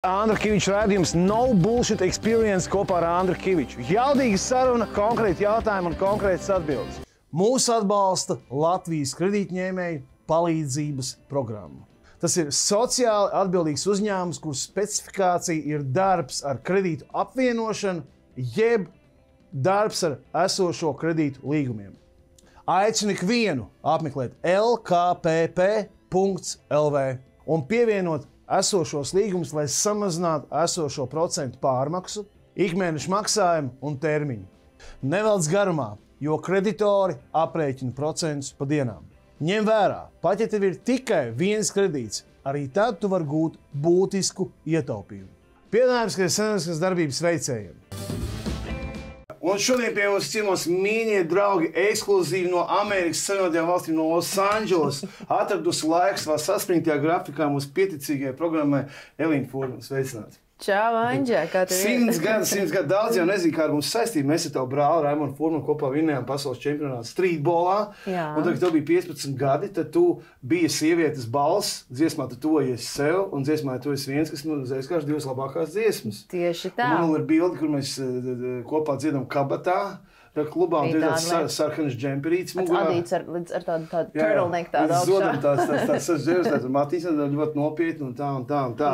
Andra Kiviča raidījums No Bullshit Experience kopā ar Andru Kiviču. Jaudīga saruna, konkrēti jautājumi un konkrētas atbildes. Mūsu atbalsta Latvijas kredītņēmēju palīdzības programma. Tas ir sociāli atbildīgs uzņēmums, kur specifikācija ir darbs ar kredītu apvienošanu, jeb darbs ar esošo kredītu līgumiem. Aicinu ikvienu apmeklēt lkpp.lv un pievienot esošos līgumus, lai samazinātu esošo procentu pārmaksu, ikmēneša maksājumu un termiņu. Nevelc garumā, jo kreditori aprēķina procentus pa dienām. Ņem vērā, pat ja tev ir tikai viens kredīts, arī tad tu vari gūt būtisku ietaupījumu. Piedāvājums, ka ir sabiedriskas darbības veicējiem. Un šodien pie mums ciemos mīļie draugi ekskluzīvi no Amerikas Savienotajām valstīm, no Losandželos. Atradusi laiku savā saspringtajā grafikā mūsu pieticīgajai programmai Elīna Furmana. Sveicināti! Čau, Anģē, kā tev ir? 100 gadu daudz jau nezinu, kāda mums saistība. Mēs ar tavu brāli Raimonu Furmanu kopā vinnējām pasaules čempionātu streetbolā. Un tad, kad tev bija 15 gadi, tad tu biji sievietes balss, dziesmā tu tojies sev, un dziesmā tu esi viens, kas man aizkārši divas labākās dziesmas. Tieši tā. Un man ir bildi, kur mēs kopā dziedam kabatā. Klubā un tāds sarkanas džemperītis mugurā. Adīts ar tādu turtleneck tādu augšā. Zodam tāds džemperītis, tāds Matīs, ļoti nopietni un tā.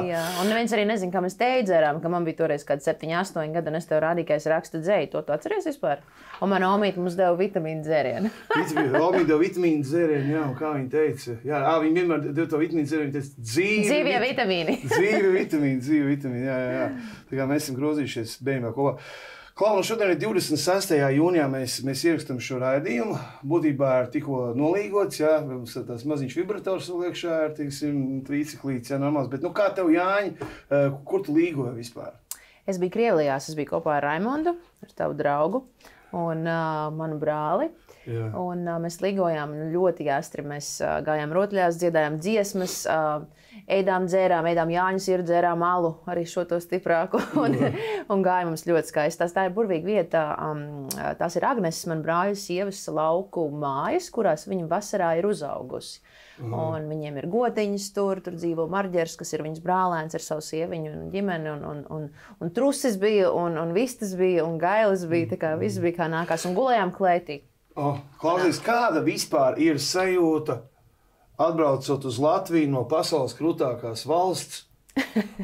Jā, un neviens arī nezin, kā mēs teju dzērām, ka man bija toreiz kāds 7, 8 gadi, un es tev rādīju, ka es rakstu dzēju. To tu atceries vispār? Un mana omīte mums deva vitamīnu dzērienu. Omīte deva vitamīnu dzērienu, jā, un kā viņa teica. Jā, viņa vienmēr deva to vitamīnu dzērienu, viņa teica dzīvie vitamīni. Dzīvie vitamīni, jā. Tā kā mēs esam grozījušies bērnībā kopā. Klau, un šodien ir 26. jūnijā mēs ierakstam šo raidījumu. Būtībā ir tikko nolīgots, jā, mums tās maziņš vibrators liekšā ir, tiksim, trīciklīts, jā, normāls. Bet, kā tev, Jāņi, kur tu līgoji vispār? Es biju Krievijās, es biju kopā ar Raimondu, ar tavu draugu un manu brāli. Jā. Un mēs līgojām ļoti jāstri. Mēs gājām rotaļās, dziedājām dziesmas, ēdām dzērām, Jāņu sirdu, dzērām alu, arī šo to stiprāku, un gāja mums ļoti skaisti. Tā ir burvīga vieta. Tās ir Agneses, man brāļa sievas lauku mājas, kurās viņa vasarā ir uzaugusi. Un viņiem ir gotiņas tur dzīvo Marģers, kas ir viņas brālēns ar savu sieviņu un ģimeni, un trusis bija, un vistas bija, un gailis bija, tā kā viss bija kā nākās, un gulējām klētī. Klausies, kāda vispār ir sajūta, atbraucot uz Latviju no pasaules krūtākās valsts,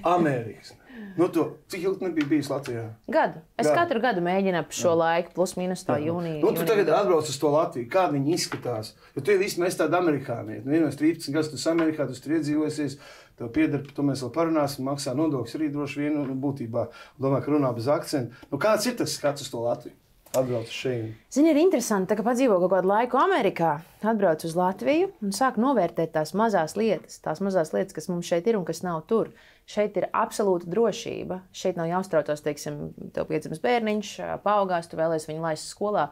Amerikas? Cik ilgi nebija bijis Latvijā? Gadu. Es katru gadu mēģinu ap šo laiku, plus minus tā jūnija. Tu tagad atbrauc uz to Latviju. Kāda viņi izskatās? Jo tu jau visi mēs tādi amerikānieti. Vienos 13 gadus tu esi Amerikā, tu tur iedzīvosies, tev pieder, par to mēs vēl parunāsim, maksā nodokļus arī droši vien būtībā. Domāju, ka runā bez akcentu. Kāds ir tas skats uz to Latviju? Atbrauc uz šeit. Zini, ir interesanti, ka padzīvo kaut kādu laiku Amerikā, atbrauc uz Latviju un sāk novērtēt tās mazās lietas, kas mums šeit ir un kas nav tur. Šeit ir absolūta drošība. Šeit nav jāuztraucās, teiksim, tev piedzimis bērniņš, paaugās, tu vēlies viņu laist skolā.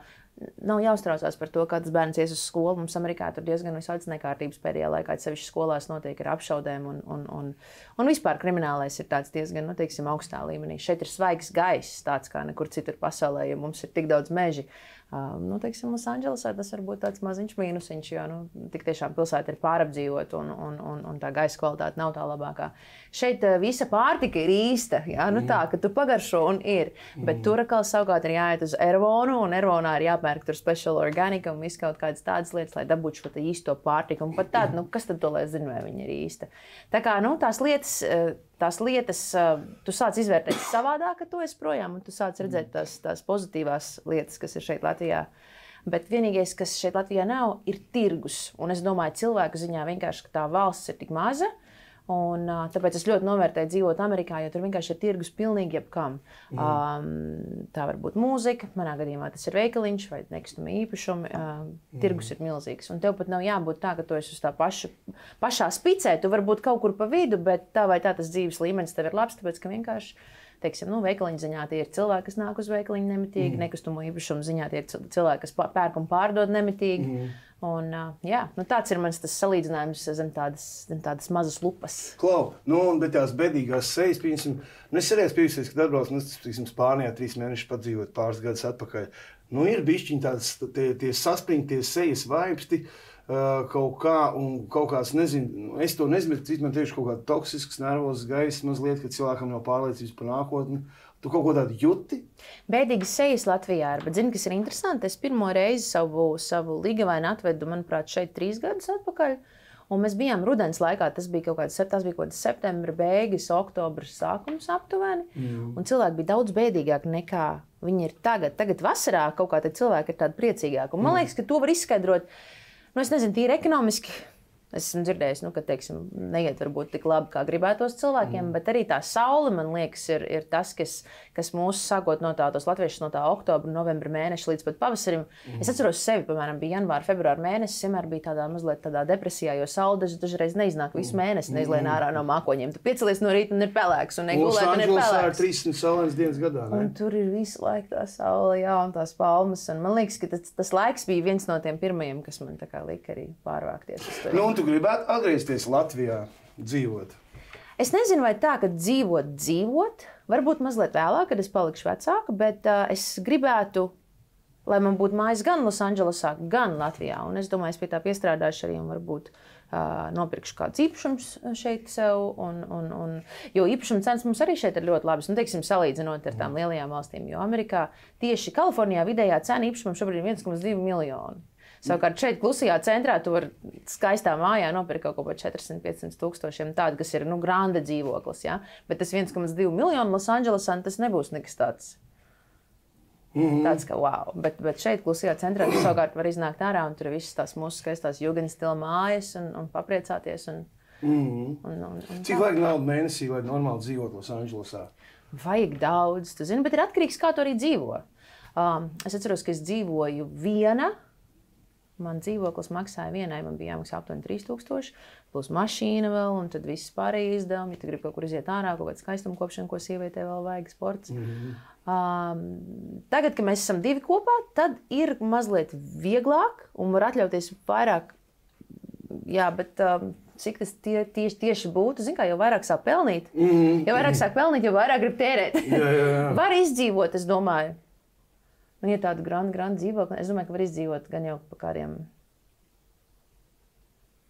Nav jāuztraucās par to, kā tas bērns ies uz skolu. Mums Amerikā tur diezgan visādas nekārtības pēdējā laikā, sevišķi skolās notiek ar apšaudēm un vispār kriminālais ir tāds diezgan, teiksim, augstā līmenī. Šeit ir svaigs gaiss, tāds kā nekur citur pasaulē, jo mums ir tik daudz meži. Teiksim, Losandželosā tas var būt tāds maziņš mīnusiņš, jo tik tiešām pilsēta ir pārapdzīvota un tā gaisa kvalitāte nav tā labākā. Šeit visa pārtika ir īsta, tā, ka tu pagaršo un ir, bet tur atkal savukārt ir jāiet uz Ervonu, un Ervonā ir jāpērk tur special organika un viss kaut kādas tādas lietas, lai dabūtu šo īsto pārtiku, un pat tādu, kas tad to, lai zinu, vai viņa ir īsta. Tā kā, tās lietas tu sāc izvērtēt savādāk, ka tu esi projām, un tu sāc redzēt tās pozitīvās lietas, kas ir šeit Latvijā. Bet vienīgais, kas šeit Latvijā nav, ir tirgus. Un es domāju, cilvēku ziņā vienkārši, ka tā valsts ir tik maza, un tāpēc es ļoti novērtēju dzīvot Amerikā, jo tur vienkārši ir tirgus pilnīgi jebkam. Tā var būt mūzika, manā gadījumā tas ir veikaliņš vai nekustami īpašumi. Tirgus ir milzīgs. Un tev pat nav jābūt tā, ka tu esi uz tā pašā spicē. Tu vari būt kaut kur pa vidu, bet tā vai tā tas dzīves līmenis tev ir labs, tāpēc ka vienkārši, teiksim, veikaliņu ziņā tie ir cilvēki, kas nāk uz veikaliņu nemitīgi, nekustamo īpašumu ziņā tie ir cilvēki, kas pērk un pārdod nemitīgi. Un, tāds ir mans salīdzinājums zem tādas mazas lupas. Klau, bet tās bedīgās sejas, piemēram, es arī esmu pieviesies, kad atbraucu, Spānijā 3 mēnešus padzīvot pāris gadus atpakaļ. Ir bišķiņ tādas tie saspringtie sejas vaipsti, kaut kā, un kaut kāds, nezinu, es to nezinu, bet man tieši kaut kāda toksisks, nervozs gaiss mazliet, kad cilvēkam nav pārliecības par nākotni. Tu kaut ko tādu jūti? Bēdīgas sejas Latvijā ir, bet zini, kas ir interesanti? Es pirmo reizi savu līgavaini atvedu, manuprāt, šeit 3 gadus atpakaļ. Un mēs bijām rudens laikā, tas bija kaut kāds septembra beigas, oktobra sākums aptuveni. Un cilvēki bija daudz bēdīgāki nekā viņi ir tagad. Tagad vasarā kaut kā cilvēki ir tādi priecīgāki. Un man liekas, ka to var izskaidrot, es nezinu, tīri ekonomiski. Es esmu dzirdējis, ka teiksim, neiet varbūt tik labi, kā gribētos cilvēkiem, bet arī tā saule, man liekas, ir tas, kas mūs sākot no tos latviešus no tā oktobra, novembra mēneša līdz pat pavasarim. Es atceros sevi, piemēram, bija janvāra, februāra mēnesis, vienmēr bija mazliet tādā depresijā, jo saule dažreiz neiznāk visu mēnesi, neizlien ārā no mākoņiem. Tu piecelies no rīta un ir pelēks, un negulēt un ir pelēks. Losandželosā ir 300 saulainas dienas gadā, ne? Un tur ir visu laiku tā saule, jā, un tās palmas. Un man liekas, ka tas laiks bija viens no tiem pirmajiem, kas man tā kā lika arī pārvākties uz to. Tu gribētu atgriezties Latvijā, dzīvot? Es nezinu, vai tā, ka dzīvot, varbūt mazliet vēlāk, kad es palikšu vecāka, bet es gribētu, lai man būtu mājas gan Losandželosā, gan Latvijā. Un es domāju, es pie tā piestrādāšu arī un varbūt nopirkšu kāds īpašums šeit sev. Jo īpašuma cenas mums arī šeit ir ļoti labas. Teiksim, salīdzinot ar tām lielajām valstīm, jo Amerikā tieši Kalifornijā vidējā cena īpašumam šobrīd ir 1,2 miljoni. Savukārt šeit klusajā centrā tu vari skaistā mājā nopirkt kaut ko par 400-500 tūkstošiem, tādu, kas ir grande dzīvoklis. Ja? Bet tas 1,2 miljonu Losandželosā tas nebūs nekas tāds. Tāds kā wow. Bet šeit klusajā centrā tu savukārt var iznākt ārā un tur ir visas tās mūsu skaistās jugendstila mājas un papriecāties. Cik vajag naudu mēnesī, lai normāli dzīvot Losandželosā? Vajag daudz, tu zini, bet ir atkarīgs, kā tu arī dzīvo. Es atceros, ka es dzīvoju viena. Man dzīvoklis maksāja vienai, man bija jāmaksā aptuveni 3000, plus mašīna vēl, un tad viss pārējie izdevumi. Ja tu gribi kaut kur iziet ārā, kaut kāda skaistumkopšana, ko sievietē vēl vajag, sports. Tagad, kad mēs esam 2 kopā, tad ir mazliet vieglāk un var atļauties vairāk. Jā, bet cik tas tieši būtu, zin kā, jo vairāk sāk pelnīt. Jo vairāk sāk pelnīt, jo vairāk grib tērēt. Var izdzīvot, es domāju. Man ir tāda granda dzīvokļa. Es domāju, ka var izdzīvot gan jau par kādiem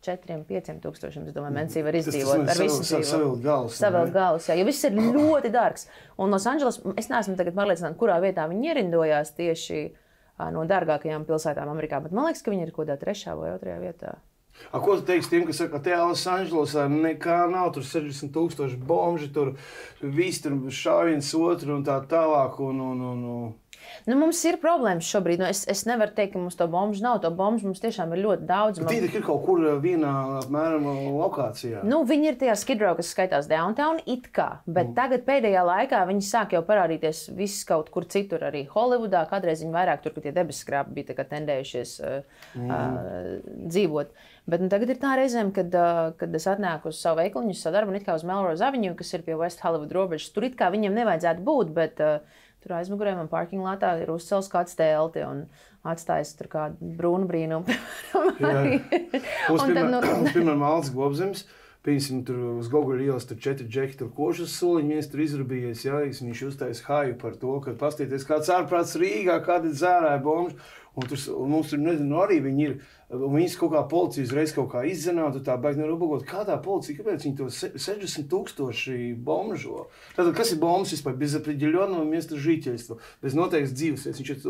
4-5 tūkstošiem. Es domāju, mēnesī var izdzīvot ar visu dzīvokli. Savilkt galus, jā, jo viss ir ļoti dārgs. Un Losandželos, es neesmu tagad pārliecināta, kurā vietā viņi ierindojās tieši no dārgākajām pilsētām Amerikā, bet man liekas, ka viņi ir kaut kādā 3. vai 2. vietā. Ko tu teiksi tiem, kas saka, ka tajā Losandželosā nekā nav, tur 60,000 bomži, tur viss tur šāv viens otru un tā tālāk Mums ir problēmas šobrīd. Es nevaru teikt, ka mums to bomžu nav. To bomžu mums tiešām ir ļoti daudz. Bet ir kaut kur vienā apmēram lokācijā. Viņi ir tajā Skid Row, kas skaitās downtown, it kā. Bet tagad pēdējā laikā viņi sāk jau parādīties viss kaut kur citur, arī Holivudā. Kādreiz viņi vairāk tur, kur tie debesskrāpi bija tendējušies dzīvot. Bet tagad ir tā reizēm, kad es atnāku uz savu veikaliņu, uz savu darbu, un it kā uz Melrose Avenue, kas ir pie West Hollywood robežas. Tur it kā viņiem nevajadzētu būt, bet tur aizmugurē man parking lotā ir uzcels kāds telti un atstājis tur kādu brūnu brīnumu. Mums, piemēram, Alts Gobzems, piemēram, tur uz Goguļa ielas tur 4 džeki, tur košas soliņi, viens tur izrabījies, jā, viņš uztais haju par to, ka pastieties kāds ārprāts Rīgā, kādi dzērāja bomži, un mums tur, nezinu, arī viņi ir. Un viņas kaut kā policija uzreiz kaut kā izzinātu, tā baigi nerubagot. Kā tā policija, kāpēc viņi to 60,000 bomžo? Tātad, kas ir bombs vispār? Bez определенного места жительства, bez noteikts dzīvesvietas. Viņš ir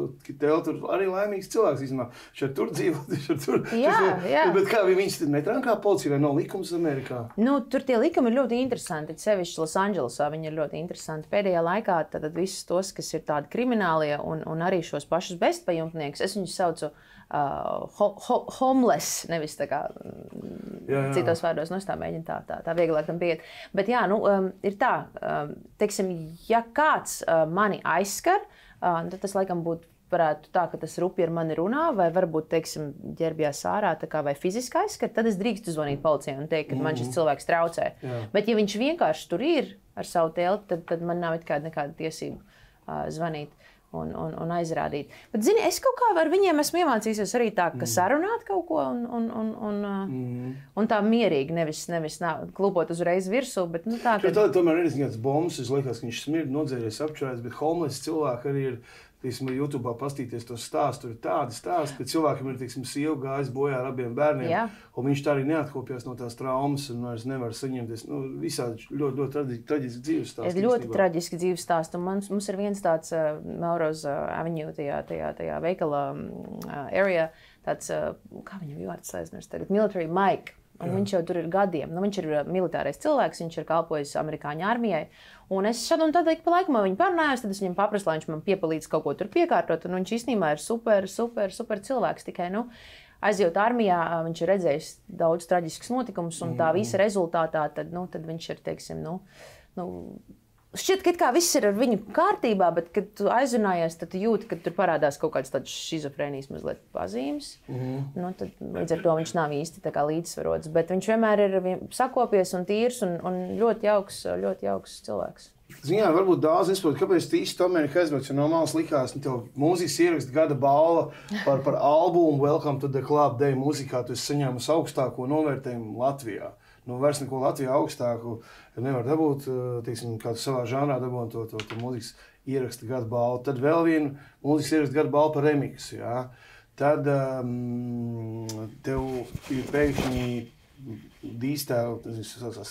tur arī laimīgs cilvēks, izmā. Viņš ir tur dzīvot, viņš ir tur. Jā. Bet kā viņas netrankā policija vai nav likums Amerikā? Tur tie likumi ir ļoti interesanti. Sevišķi Losandželosā viņi ir ļoti interesanti. Pēdējā laikā tad visus tos, kas ir tādi kriminālie un arī šos pašus bezpajumtniekus, es viņus saucu homeless, nevis tā kā citos vārdos, es tā mēģinu tā vieglāk tam pieiet. Bet jā, ir tā, teiksim, ja kāds mani aizskar, tad tas laikam varētu tā, ka tas rupi ar mani runā, vai varbūt, teiksim, ģērbjās ārā, tā kā vai fiziski aizskar, tad es drīkstu zvanīt policijai un teikt, ka man šis cilvēks traucē. Bet ja viņš vienkārši tur ir ar savu telti, tad man nav nekāda tiesība zvanīt. Un aizrādīt. Bet, zini, es kaut kā ar viņiem esmu iemācījusies arī tā, ka sarunāt kaut ko un tā mierīgi, nevis klupot uzreiz virsū, bet tā, ka... Tomēr ir kāds bombs, es liekas, ka viņš smird, nodzēries, apčurēs, bet homeless cilvēki arī ir teiksim, YouTube'ā pastīties tos stāstus, tur ir tādi stāsti, ka cilvēkiem ir, teiksim, sieva gājis bojā ar abiem bērniem, un viņš tā arī neatkopjās no tās traumas un vairs nevar saņemties. Nu, visādi ļoti traģiski dzīves stāsti. Ir ļoti traģiski dzīves stāsti, un mums ir viens tāds Melrose Avenue, tajā veikala area, tāds, kā viņam vārds aizmirst tagad, Military Mike. Un viņš jau tur ir gadiem. Nu, viņš ir militārais cilvēks, viņš ir kalpojis amerikāņu armijai. Un es šad un tad pa laikam viņu parunājos, tad es viņam paprasu, lai viņš man piepalīdz kaut ko tur piekārtot. Un viņš īstenībā ir super cilvēks. Tikai, aizjūt armijā, viņš ir redzējis daudz traģiskus notikumus, un tā visa rezultātā tad viņš ir, teiksim, šķiet, ka it kā viss ir ar viņu kārtībā, bet, kad tu aizrunājies, tad tu jūti, ka tur parādās kaut kāds tāds šizofrēnijas mazliet pazīmes. Tad līdz ar to viņš nav īsti tā kā līdzsvarots, bet viņš vienmēr ir sakopies un tīrs un ļoti jauks cilvēks. Ziņā, varbūt daudz nesaprot, kāpēc tu īsti Amerikā aizbrauc, jo no malas likās, tev mūzikas ieraksta gada balva par albumu Welcome to the Club Day mūzikā, tu esi saņēmusi augstāko novērtējumu Latvijā. Vairs neko Latvijā augstāku nevar dabūt, teiksim, kādu savā žanrā dabūt to mūzikas ieraksta gada balvu. Tad vēl viena mūzikas ieraksta gada balva par remiksu, jā. Tad tev ir pēkšņi dīstēv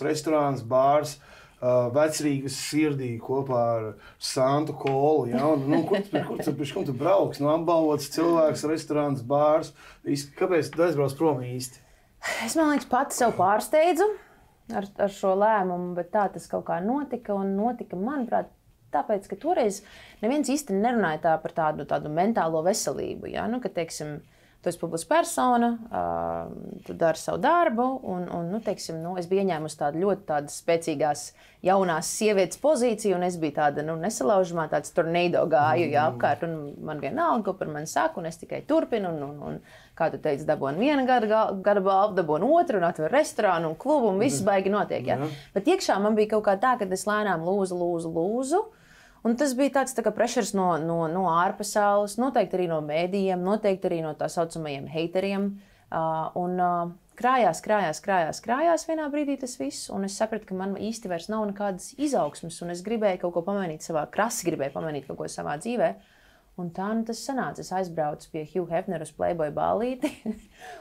restorāns, bārs, Vecrīgas sirdī kopā ar Santu Kolu, jā. Kur tu brauks? Apbalvots cilvēks, restorāns, bārs. Kāpēc tu aizbrauc prom īsti? Es, man liekas, pati sev pārsteidzu ar šo lēmumu, bet tā tas kaut kā notika, manuprāt, tāpēc, ka toreiz neviens īsti nerunāja par tādu mentālo veselību, ja? Ka, teiksim, tu esi publiska persona, tu dari savu darbu, un teiksim, es biju ieņēmusi tādu ļoti spēcīgās jaunās sievietes pozīciju, un es biju tāda, nesalaužamā, tāds tornado gāju, apkārt, un man vienalga, ko par mani saka, un es tikai turpinu, un kā tu teici, dabūnu viena gada balvu, dabūnu otru, un atver restorānu un klubu, un viss baigi notiek, ja? Bet iekšā man bija kaut kā tā, ka es lēnām lūzu, un tas bija tāds tā kā pressures no ārpasaules, noteikti arī no mēdījiem, noteikti arī no tā saucamajiem hateriem. Krājās vienā brīdī tas viss, un es sapratu, ka man īsti vairs nav nekādas izaugsmes, un es gribēju kaut ko pamainīt gribēju pamainīt kaut ko savā dzīvē. Un tā tas sanāca. Es aizbraucu pie Hugh Hefnera uz Playboy ballīti,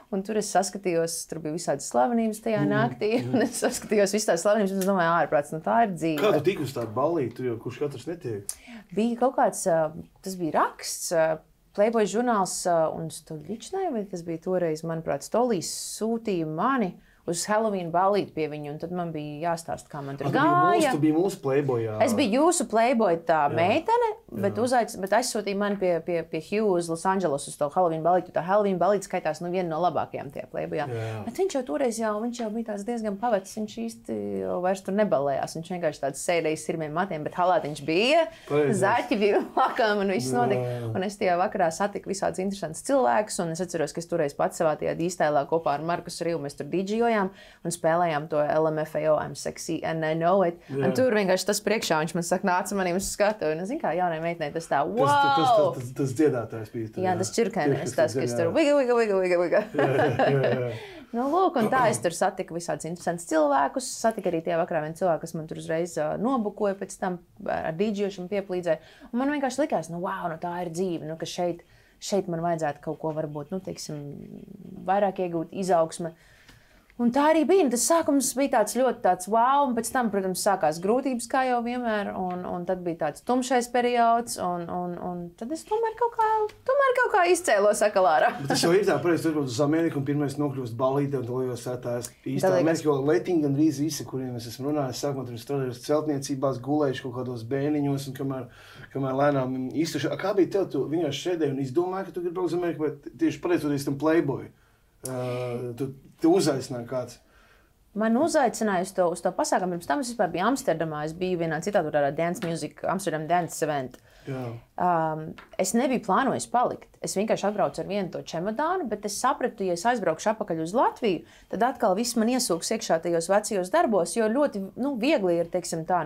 un tur es saskatījos, tur bija visādas slavenības tajā naktī, un es saskatījos visas tās slavenības, un es domāju, ārprāts, tā ir dzīve. Kā tu tik uz tādu ballīti, tur jau kurš katrs netiek? Bija kaut kāds, tas bija raksts, Playboy žurnāls, un Stoļičnai, vai tas bija toreiz, manuprāt, Stolīs sūtīja mani uz Halloween ballīti pie viņu, un tad man bija jāstāst, kā man tur gāja. Tu biji mūsu Playboyā. Es biju jūsu Playboy tā meitene, bet aizsūtīja mani pie Hugh uz Los Angeles uz to Halloween ballīti. Tā Halloween ballīti skaitās viena no labākajām tajā Playboyā. Bet viņš jau toreiz viņš jau bija tāds diezgan pavecs, viņš īsti vairs tur nebalējās. Viņš vienkārši tāds sēdēja sirmiem matiem, bet halātiņš bija, zaķi bija lakām un viss notika. Un es tajā vakarā satiku visādus interesantus cilvēkus, un es atceros, ka es toreiz pats savā tajā dīstēlā kopā ar Markus Rivu mēs tur didžijojām un spēlējām to LMFAO, I'm sexy and I know it. Un tur vienkārši tas priekšā, viņš man saka, nāca manim uz skatu. Un es zinu, kā jaunai meitenei tas tā, wow! Tas dziedātājs bija. Jā, tas čirkainis, tas, kas tur viga. Lūk, un tā es tur satiku visādus interesantus cilvēkus. Satiku arī tie vakarā vienu cilvēku, kas man tur uzreiz nobukoja pēc tam ar dīdžošanu pieplīdzēja. Un man vienkārši likās, wow, tā ir dzīve, ka šeit man vajadzētu kaut ko varbūt, teiksim, vairāk iegūt izaugsme. Un tā arī bija. Tas sākums bija ļoti wow, un pēc tam, protams, sākās grūtības, kā jau vienmēr, un tad bija tāds tumšais periods, un tad es tomēr kaut kā izcēlos akalārā. Tas jau ir tā, pareizi, tu uz Ameriku un pirmais nokļūst ballītē, un tu lejos tās īstā Amerika, jo Latvija gandrīz visi, kuriem es esmu runājis, sākumā tur strādājos celtniecībās, gulējuši kaut kādos bēniņos, un kamēr lēnām iztuši. Kā bija tev, tu vienkārši sēdēji un izdomāji, ka tu gribi braukt uz Ameriku, vai tieši pateicoties tam Playboy? Tu uzaicināji kāds? Man uzaicināja uz to pasākumu. Pirms tam es vispār biju Amsterdamā. Es biju vienā citā tādā dance music, Amsterdam dance event. Es nebiju plānojis palikt. Es vienkārši atbraucu ar vienu to čemodānu, bet es sapratu, ja es aizbraukšu atpakaļ uz Latviju, tad atkal viss man iesūks iekšā tajos vecajos darbos, jo ļoti viegli ir, teiksim tā,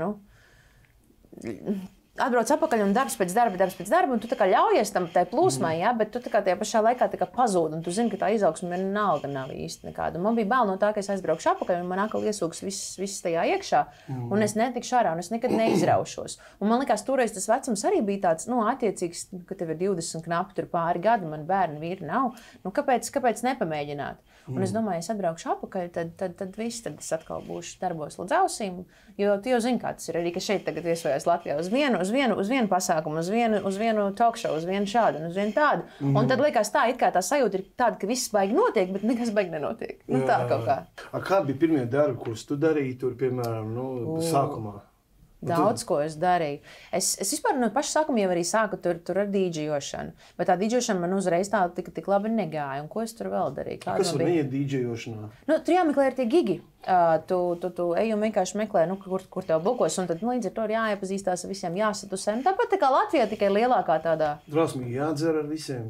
atbrauc atpakaļ un darbs pēc darba, un tu tā kā ļaujies tam tai plūsmai, ja, bet tu tā kā tajā pašā laikā tā kā pazūd, un tu zini, ka tā izaugsme vienalga nav īsti nekāda. Man bija bail no tā, ka es aizbraukšu atpakaļ, un man atkal iesūks viss tajā iekšā, un es netikšu ārā, un es nekad neizraušos. Un man likās, toreiz tas vecums arī bija tāds, attiecīgs, ka tev ir 20 knapi tur pāri gadi, man bērni vīri nav. Kāpēc nepamēģināt? Un es domāju, es atbraukšu atpakaļ, tad viss, tad es atkal būšu darbos līdz ausīm, jo tu jau zini, kā tas ir arī, ka šeit tagad viesojās Latvijā uz vienu pasākumu, uz vienu talk show, uz vienu šādu un uz vienu tādu. Un tad liekas tā, it kā tā sajūta ir tāda, ka viss baigi notiek, bet nekas baigi nenotiek. Tā kaut kā. Kādi bija pirmie darbi, kurus tu darīji tur, piemēram, sākumā? Daudz, ko es darīju. Es vispār no paša sākuma jau arī sāku tur ar dīdžejošanu. Bet tā dīdžejošana man uzreiz tā tik labi negāja. Un ko es tur vēl darīju? Kas var neiet dīdžejošanā? Tur jāmeklē ir tie gigi. Tu ej un vienkārši meklē, kur tev bukos. Un tad līdz ar to ir jāiepazīstās ar visiem, jāsatusē. Tāpat tā kā Latvijā, tikai lielākā tādā. Drosmīgi jādzer ar visiem.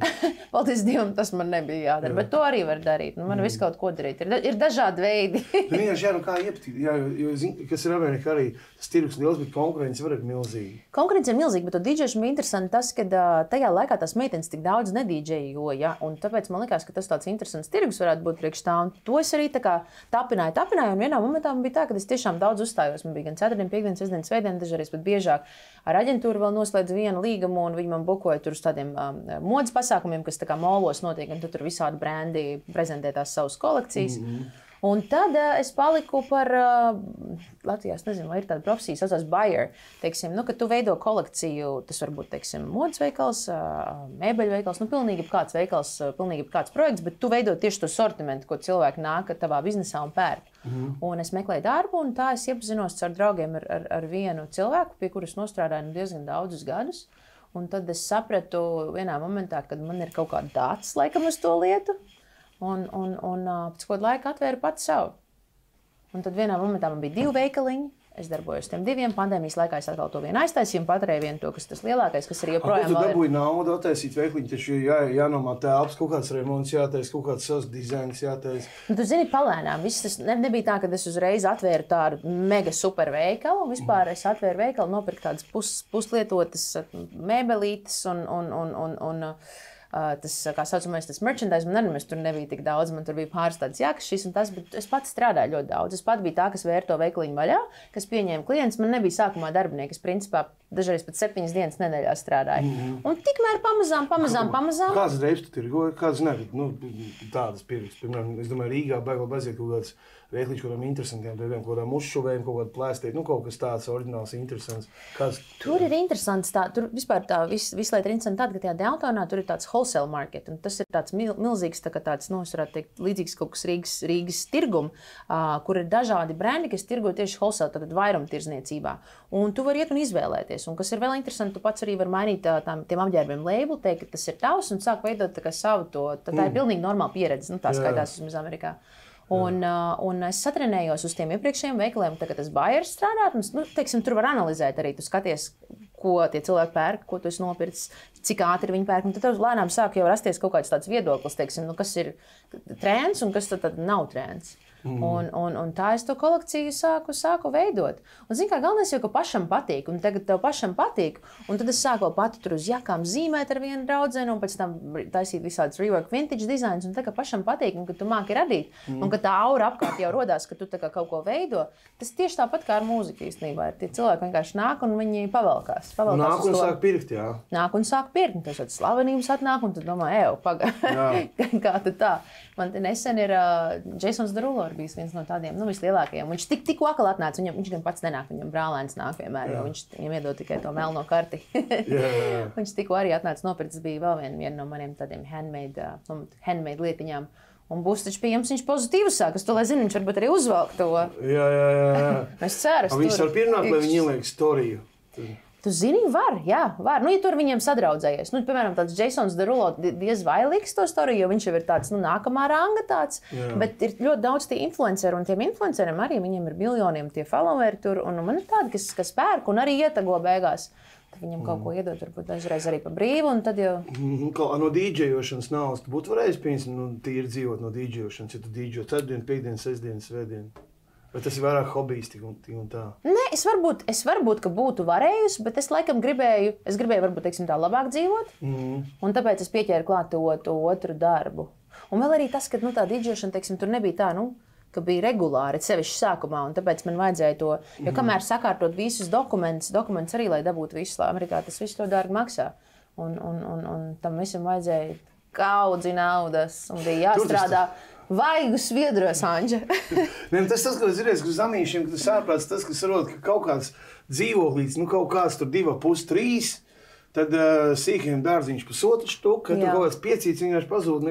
Paldies Dievam, tas man nebija jādara. Bet to arī var darīt. Man viss kaut ko darīt. Ir dažādi veidi. Kā iepatīt? Jo, kas ir Amerikā arī, tas tirgus liels, bet konkurence var būt milzīga. Konkurence ir milzīga, bet to dīdžēšana bija interesanti tas, ka tajā laikā tās meitenes tik daudz nedīdžējoja. Un tāpēc man likās, ka tas tāds interesants tirgus varētu būt priekš tā. Un to es arī tā kā tapināju. Un vienā momentā man bija tā, ka es tiešām daudz uzstājos. Man bija gan ceturtdien, piekdien, sestdien, svētdien, dažreiz pat biežāk. Ar aģentūru vēl noslēdz vienu līgumu, un viņi man bukoja tur uz tādiem modes pasākumiem, kas tā kā molos notiek, un tur visādi brendi prezentē tās savas kolekcijas. Un tad es paliku par Latvijā, es nezinu, vai ir tāda profesija, saucās buyer. Teiksim, kad tu veido kolekciju, tas var būt, teiksim, modes veikals, mēbeļu veikals, pilnīgi kāds veikals, pilnīgi kāds projekts, bet tu veido tieši to sortimentu, ko cilvēki nāk tavā biznesā un pērk. Un es meklēju darbu, un tā es iepazinos ar draugiem ar vienu cilvēku, pie kuras nostrādāju diezgan daudzus gadus. Un tad es sapratu vienā momentā, kad man ir kaut kāda dāts, laikam, uz to lietu. Un pēc kāda laika atvēru pati savu. Un tad vienā momentā man bija 2 veikaliņi. Es darbojos tiem 2. Pandēmijas laikā es atkal to vienu aiztaisīju un paturēju vienu to, kas tas lielākais, kas ir joprojām. Tu dabūji naudu attaisīt veikaliņu, taču jānomā telpas, kaut kāds remonts jātaisa, kaut kāds savs dizains jātaisa. Tu zini, palēnām. Viss tas nebija tā, ka es uzreiz atvēru tādu mega super veikalu. Un vispār es atvēru veikalu, nopirku tādas puslietotas mēbelītes un tas, kā saucamais, tas merchandise, man arī tur nebija tik daudz, man tur bija pāris tādas jākas, šis un tas, bet es pats strādāju ļoti daudz. Es pat biju tā, kas vēra to veikaliņu vaļā, kas pieņēma klientus, man nebija sākumā darbinieki, es principā dažreiz pat 7 dienas nedēļā strādāju. Un tikmēr pamazām. Kāds reizes tu tirgoji, kāds tādas pirks, piemēram, es domāju, Rīgā baziet kaut kāds veikliņš, kādām interesantiem tādiem, kaut kādām uzšuvēm, kaut kādu plēstīt, kaut kas tāds oriģināls, interesants. Tur ir interesants tā, tur vispār tā viss lieta ir interesanta tāda, ka tajā downtownā tur ir tāds wholesale market, un tas ir tāds milzīgs, tāds, es varētu teikt, līdzīgs kaut kas Rīgas tirgum, kur ir dažādi brendi, kas tirgo tieši wholesale, tātad vairumtirdzniecībā. Un tu vari iet un izvēlēties. Un kas ir vēl interesanti, tu pats arī vari mainīt tiem apģērbiem labelu, teikt, ka tas ir tavs, un sāk veidot tā kā savu to. Tā ir pilnīgi normāla pieredze, tā skaitās vismaz Amerikā. Un es satrenējos uz tiem iepriekšējiem veikaliem, tā kā tas buyers strādā, teiksim, tur var analizēt arī, tu skaties, ko tie cilvēki pērk, ko tu esi nopircis, cik ātri viņi pērk, un tad tev lēnām sāk jau rasties kaut kāds tāds viedoklis, teiksim, kas ir trends un kas tad nav trends. Un tā es to kolekciju sāku veidot. Un zini, kā galvenais jau, ka pašam patīk, un tagad tev pašam patīk, un tad es sāku vēl pati tur uz jakām zīmēt ar vienu draudzeni, un pēc tam taisīt visādas rework vintage dizains, un tā kā pašam patīk, un ka tu māki radīt, un ka tā aura apkārt jau rodās, ka tu tā kā kaut ko veido, tas tieši tāpat kā ar mūziku īstenībā. Tie cilvēki vienkārši nāk, un viņi pavelkās. Nāk un sāk pirkt, jā. Nāk un sāk pirkt, un tas tāds slavenības atnāk, un tad domā, kā tad tā. Man te nesen ir Jasons Derulo bijis viens no tādiem vislielākajiem. Viņš tikko akal atnāca, viņš gan pats nenāk, viņam brālēns nāk vienmēr, jo viņš viņam iedod tikai to melno karti. Viņš tikko arī atnāca nopirkt, bija vēl viena no maniem tādiem handmade lietiņām. Un būs taču pieejams, viņš pozitīvi sāk, es to lai zinu, viņš varbūt arī uzvelk to. Jā. Es ceru. Viņš var pirmāk, lai viņi ieliek storiju. Tu zini, var. Ja tur viņiem sadraudzējies. Piemēram, tāds Jasons Derulo diez vai liks to storiju, jo viņš jau ir tāds, nākamā ranga tāds. Jā. Bet ir ļoti daudz tie influenceri, un tiem influenceriem arī viņiem ir miljoniem tie followeri tur, un man ir tādi, kas pērk un arī ietago beigās. Tad viņam kaut ko iedot, varbūt dažreiz arī pa brīvu, un tad jau... No dīdžejošanas naudas, tu būtu varējis, piemēram, tīri dzīvot no dīdžejošanas, ja tu dīdžo ceturtdien, piekdien, sestdien, svētdien. Bet tas ir vairāk hobijs tik un tā? Nē, es varbūt, ka būtu varējusi, bet es laikam gribēju varbūt, teiksim, tā labāk dzīvot. Un tāpēc es pieķēru klāt to otru darbu. Un vēl arī tas, ka tā didžošana, teiksim, tur nebija tā, ka bija regulāri, sevišķi sākumā, un tāpēc man vajadzēja to, jo kamēr sakārtot visus dokumentus arī, lai dabūtu visu, Amerikā tas viss ļoti dārgi maksā. Un tam visam vajadzēja kaudzi naudas, un bija jāstrādā vaigus viedros, Anģa. Tas, ko es redzēju, ka uz amīšiem, ka tas ārprāts, tas, kas sarod, ka kaut kāds dzīvoklīts, kaut kāds tur 2,5, 3, tad sīkiem dārziņš pusotru štuku, kad tur kaut kāds piecīts vienkārši pazūd.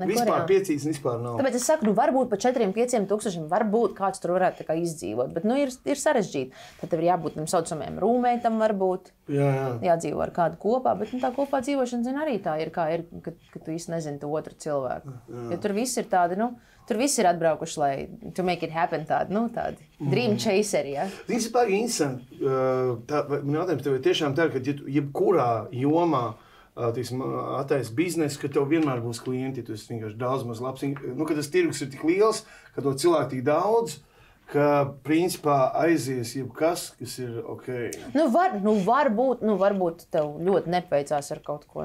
Vispār piecīts vispār nav. Tāpēc es saku, varbūt pa 4-5 tūkstošiem varbūt kāds tur varētu tā kā izdzīvot, bet ir sarežģīti. Tad tev ir jābūt tam saucamajam rūmētam varbūt. Jādzīvo ar kādu kopā, bet tā kopā dzīvošana, zin, arī tā ir, kā ir, ka tu īsti nezini to otru cilvēku. Jo tur viss ir tādi, tur viss ir atbraukuši, lai to make it happen tādi dream chaseri, ja? Tas ir pārāk interesanti. Man jautājums tev ir tiešām tā, ka jebkurā jomā attaisi biznesu, ka tev vienmēr būs klienti, tu esi vienkārši daudz maz labs. Ka tas tirgus ir tik liels, ka to cilvēku tik daudz, ka principā aizies jebkas, kas ir ok. Varbūt tev ļoti nepaveicās ar kaut ko.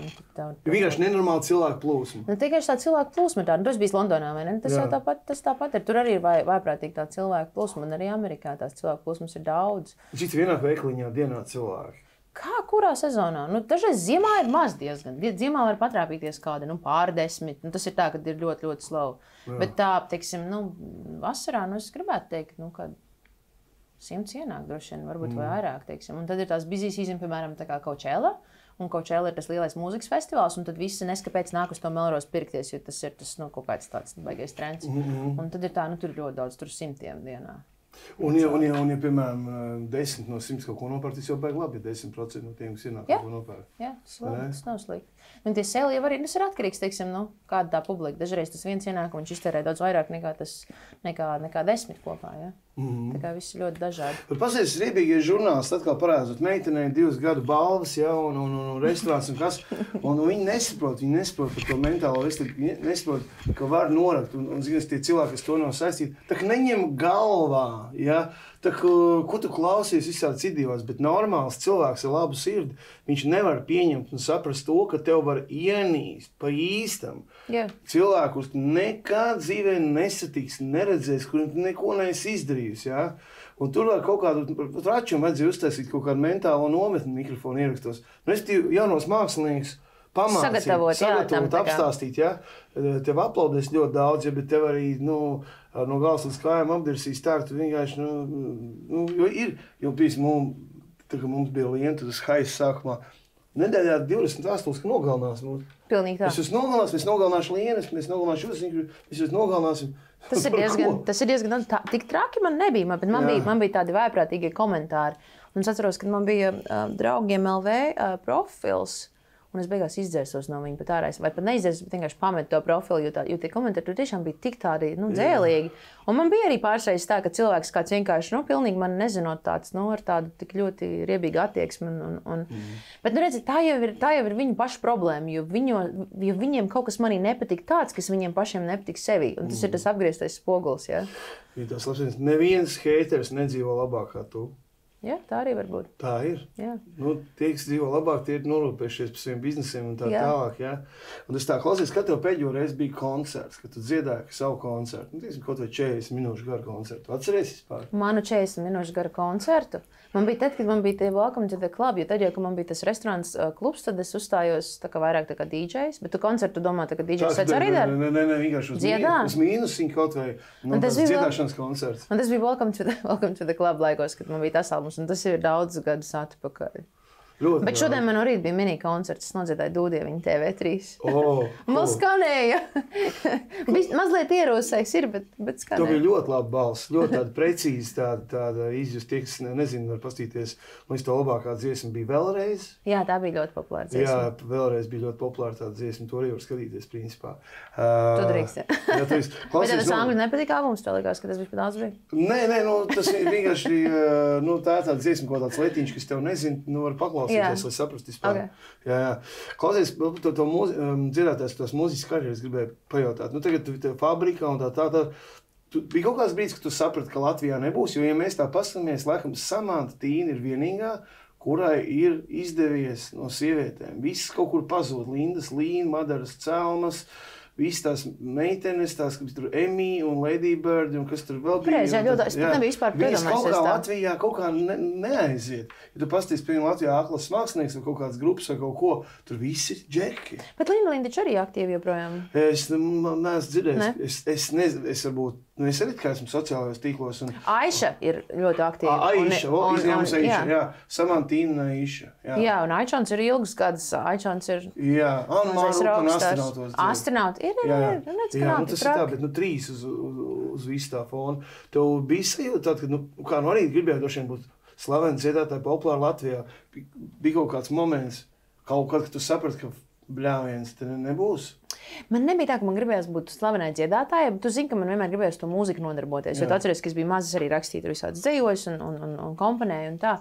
Vienkārši nenormāli cilvēku plūsma. Tikai tā cilvēku plūsma ir tāda. Tu esi bijis Londonā, vai ne? Tas tāpat ir. Tur arī ir vaiprātīgi tā cilvēku plūsma, un arī Amerikā tās cilvēku plūsmas ir daudz. Cik vienā veikaliņā dienā cilvēki? Kurā sezonā? Dažreiz ziemā ir maz diezgan. Ziemā var patrāpīties kādi pārdesmit. Tas ir tā, kad ir ļoti, ļoti slavu. Bet tā, teiksim, vasarā, es gribētu teikt, kad 100 ienāk droši vien, varbūt vairāk, teiksim. Un tad ir tās busy season, piemēram, tā kā Coachella. Un Coachella ir tas lielais mūzikas festivāls, un tad visi neskapēc nāk uz to Melrose pirkties, jo tas ir tas, kaut kāds tāds baigais trends. Un tad ir tā, tur ir ļoti daudz, tur 100 dienā. Un, ja piemēram, 10 no 100 kaut ko nopērk, tas jau baigi labi, ja 10% no tiem, kas ienāk, kaut ko nopērk. Jā, tas nav slikti. Un tie sēli jau arī, tas ir atkarīgs, teiksim, kāda tā publika. Dažreiz tas viens ienāk, un viņš iztērē daudz vairāk nekā 10 kopā, ja? Tā kā viss ir ļoti dažādi. Pasies, riebīgie žurnālisti atkal parādot meitenei 2 gadu balvas, ja, un restorāns un kas. Un viņi nesaprot par to mentālo veselību. Viņi nesaprot, ka var norakt. Un zinies, tie cilvēki, kas to nav saistīti, tā kā neņem galvā, ja. Tā kā, ko tu klausies visādas idios, bet normāls cilvēks ar labu sirdi, viņš nevar pieņemt un saprast to, ka tev var ienīst pa īstam. Cilvēkus nekad dzīvē nesatiks, neredzēs, kur neko neesi izdarījis, ja? Un tur vēl kaut kādu račam vajadzēja uztaisīt kaut kādu mentālo nometni mikrofonu ierakstos. Es jaunos māksliniekus pamācīt, sagatavot, apstāstīt, ja? Tev aplaudēs ļoti daudz, ja, bet tev arī, no gals līdz kājām apdirsīs tā, ka tu vienkārši, jo mums bija lienta, tas haiss sākumā, nedēļā 28, ka nogalinās mūs. Pilnīgi tā. Mēs nogalināšu lienas, mēs nogalināšu jūs nogalināsim. Tas ir diezgan tik traki man nebija, bet man bija tādi vaiprātīgie komentāri. Un es atceros, ka man bija draugiem LV profils, un es beigās izdzērsos no viņa pat ārā. Vai pat neizdzērsos, bet vienkārši pametu to profilu, jo tie komentāri tur tiešām bija tik tādi, dzēlīgi. Un man bija arī pārsteigts tā, ka cilvēks kāds vienkārši, pilnīgi man nezinot tāds, ar tādu tik ļoti riebīgu attieksmi. Bet, redzi, tā jau ir viņu pašu problēma, jo viņiem kaut kas manī nepatīk tāds, kas viņiem pašiem nepatīk sevi. Un tas ir tas apgrieztais spogulis, ja? Tas labs, neviens heiters nedzīvo labāk kā tu. Jā, tā arī var būt. Tā ir. Jā. Tie, kas dzīvo labāk, tie ir norūpējušies par saviem biznesiem un tā tālāk. Ja? Un es tā klausies, ka tev pēdējo reizi bija koncerts, kad tu dziedāji savu koncertu. Kaut vai 40 minūšu garu koncertu. Atceries vispār? Manu 40 minūšu garu koncertu? Man bija tad, kad man bija tie Welcome to the Club, jo tad, kad man bija tas restorāns klubs, tad es uzstājos vairāk tā kā DJs. Bet tu koncertu domā, ka DJs sēc arī dara? Nē, vienkārši uz mīnusiņu kaut vai tas dziedāšanas koncerts. Un tas bija Welcome to the Club laikos, kad man bija tas albums. Un tas ir daudz gadus atpakaļ. Bet šodien man arī bija mini koncerts. Es nodziedāju Dūdieviņu TV3. Man skanēja. Mazliet ierosējis ir, bet skanēja. Tev bija ļoti laba balss. Ļoti tāda precīzi, tāda izjust. Tie, kas nezinu, var pastīties. Man to labākā dziesma bija Vēlreiz. Jā, tā bija ļoti populāra dziesma. Jā, Vēlreiz bija ļoti populāra tāda dziesma. To arī var skatīties, principā. Tu drīkst, jā. Bet tas angļu nepatīk albums, tev likās, ka tas bija pa daudz bija? Nē, tas vienkārši, tā ir tāda dziesma, ko tāds letiņš, kas tev nezin, var paklausīties, lai saprast vispār. Jā. Klausies, to dziedātājs, tos mūzikas karjeras gribēju pajautāt. Tagad tu fabrikā un tā. bija kaut kāds brīdis, kad tu saprati, ka Latvijā nebūs, jo, ja mēs tā paskatāmies, laikam Samanta Tīna ir vienīgā, kurai ir izdevies no sievietēm. Viss kaut kur pazūd. Lindas Līna, Madaras Celmas, visas tās meitenes, tās, kas tur Emmy un Lady Bird, un kas tur vēl bija. Pareizi, es pat nebiju vispār piedomājies. Viņas kaut kā Latvijā kaut kā neaiziet. Ja tu pasties, piemēram, Latvijā aklas mākslinieks vai kaut kāds grupas vai kaut ko, tur visi ir džeki. Bet Linda taču arī aktīvi joprojām. Es neesmu dzirdējis. Es nezinu, es varbūt, es arī kā esmu sociālajos tīklos. Aiša ir ļoti aktīva. Aiša, izņēmums Aiša, jā. Samantīna Aiša. Jā, un Aičons ir ilgas gadus. Aičons ir... Jā, un Mārupa un astronautos. Astronauti. Ir, tas ir tā, bet 3 uz visu tā fona. Tev bija sajūta tāda, ka, kā arī gribēja došiem būt slaveni dziedātāji populāri Latvijā. Bija kaut kāds moments, kaut kad, kad tu saprati, ka bļāviens te nebūs. Man nebija tā, ka man gribējās būt slavenai dziedātājai, bet tu zini, ka man vienmēr gribējās to mūziku nodarboties. Jo tu atceries, ka es biju mazs arī rakstīt visādas dzejojus un komponēju un tā.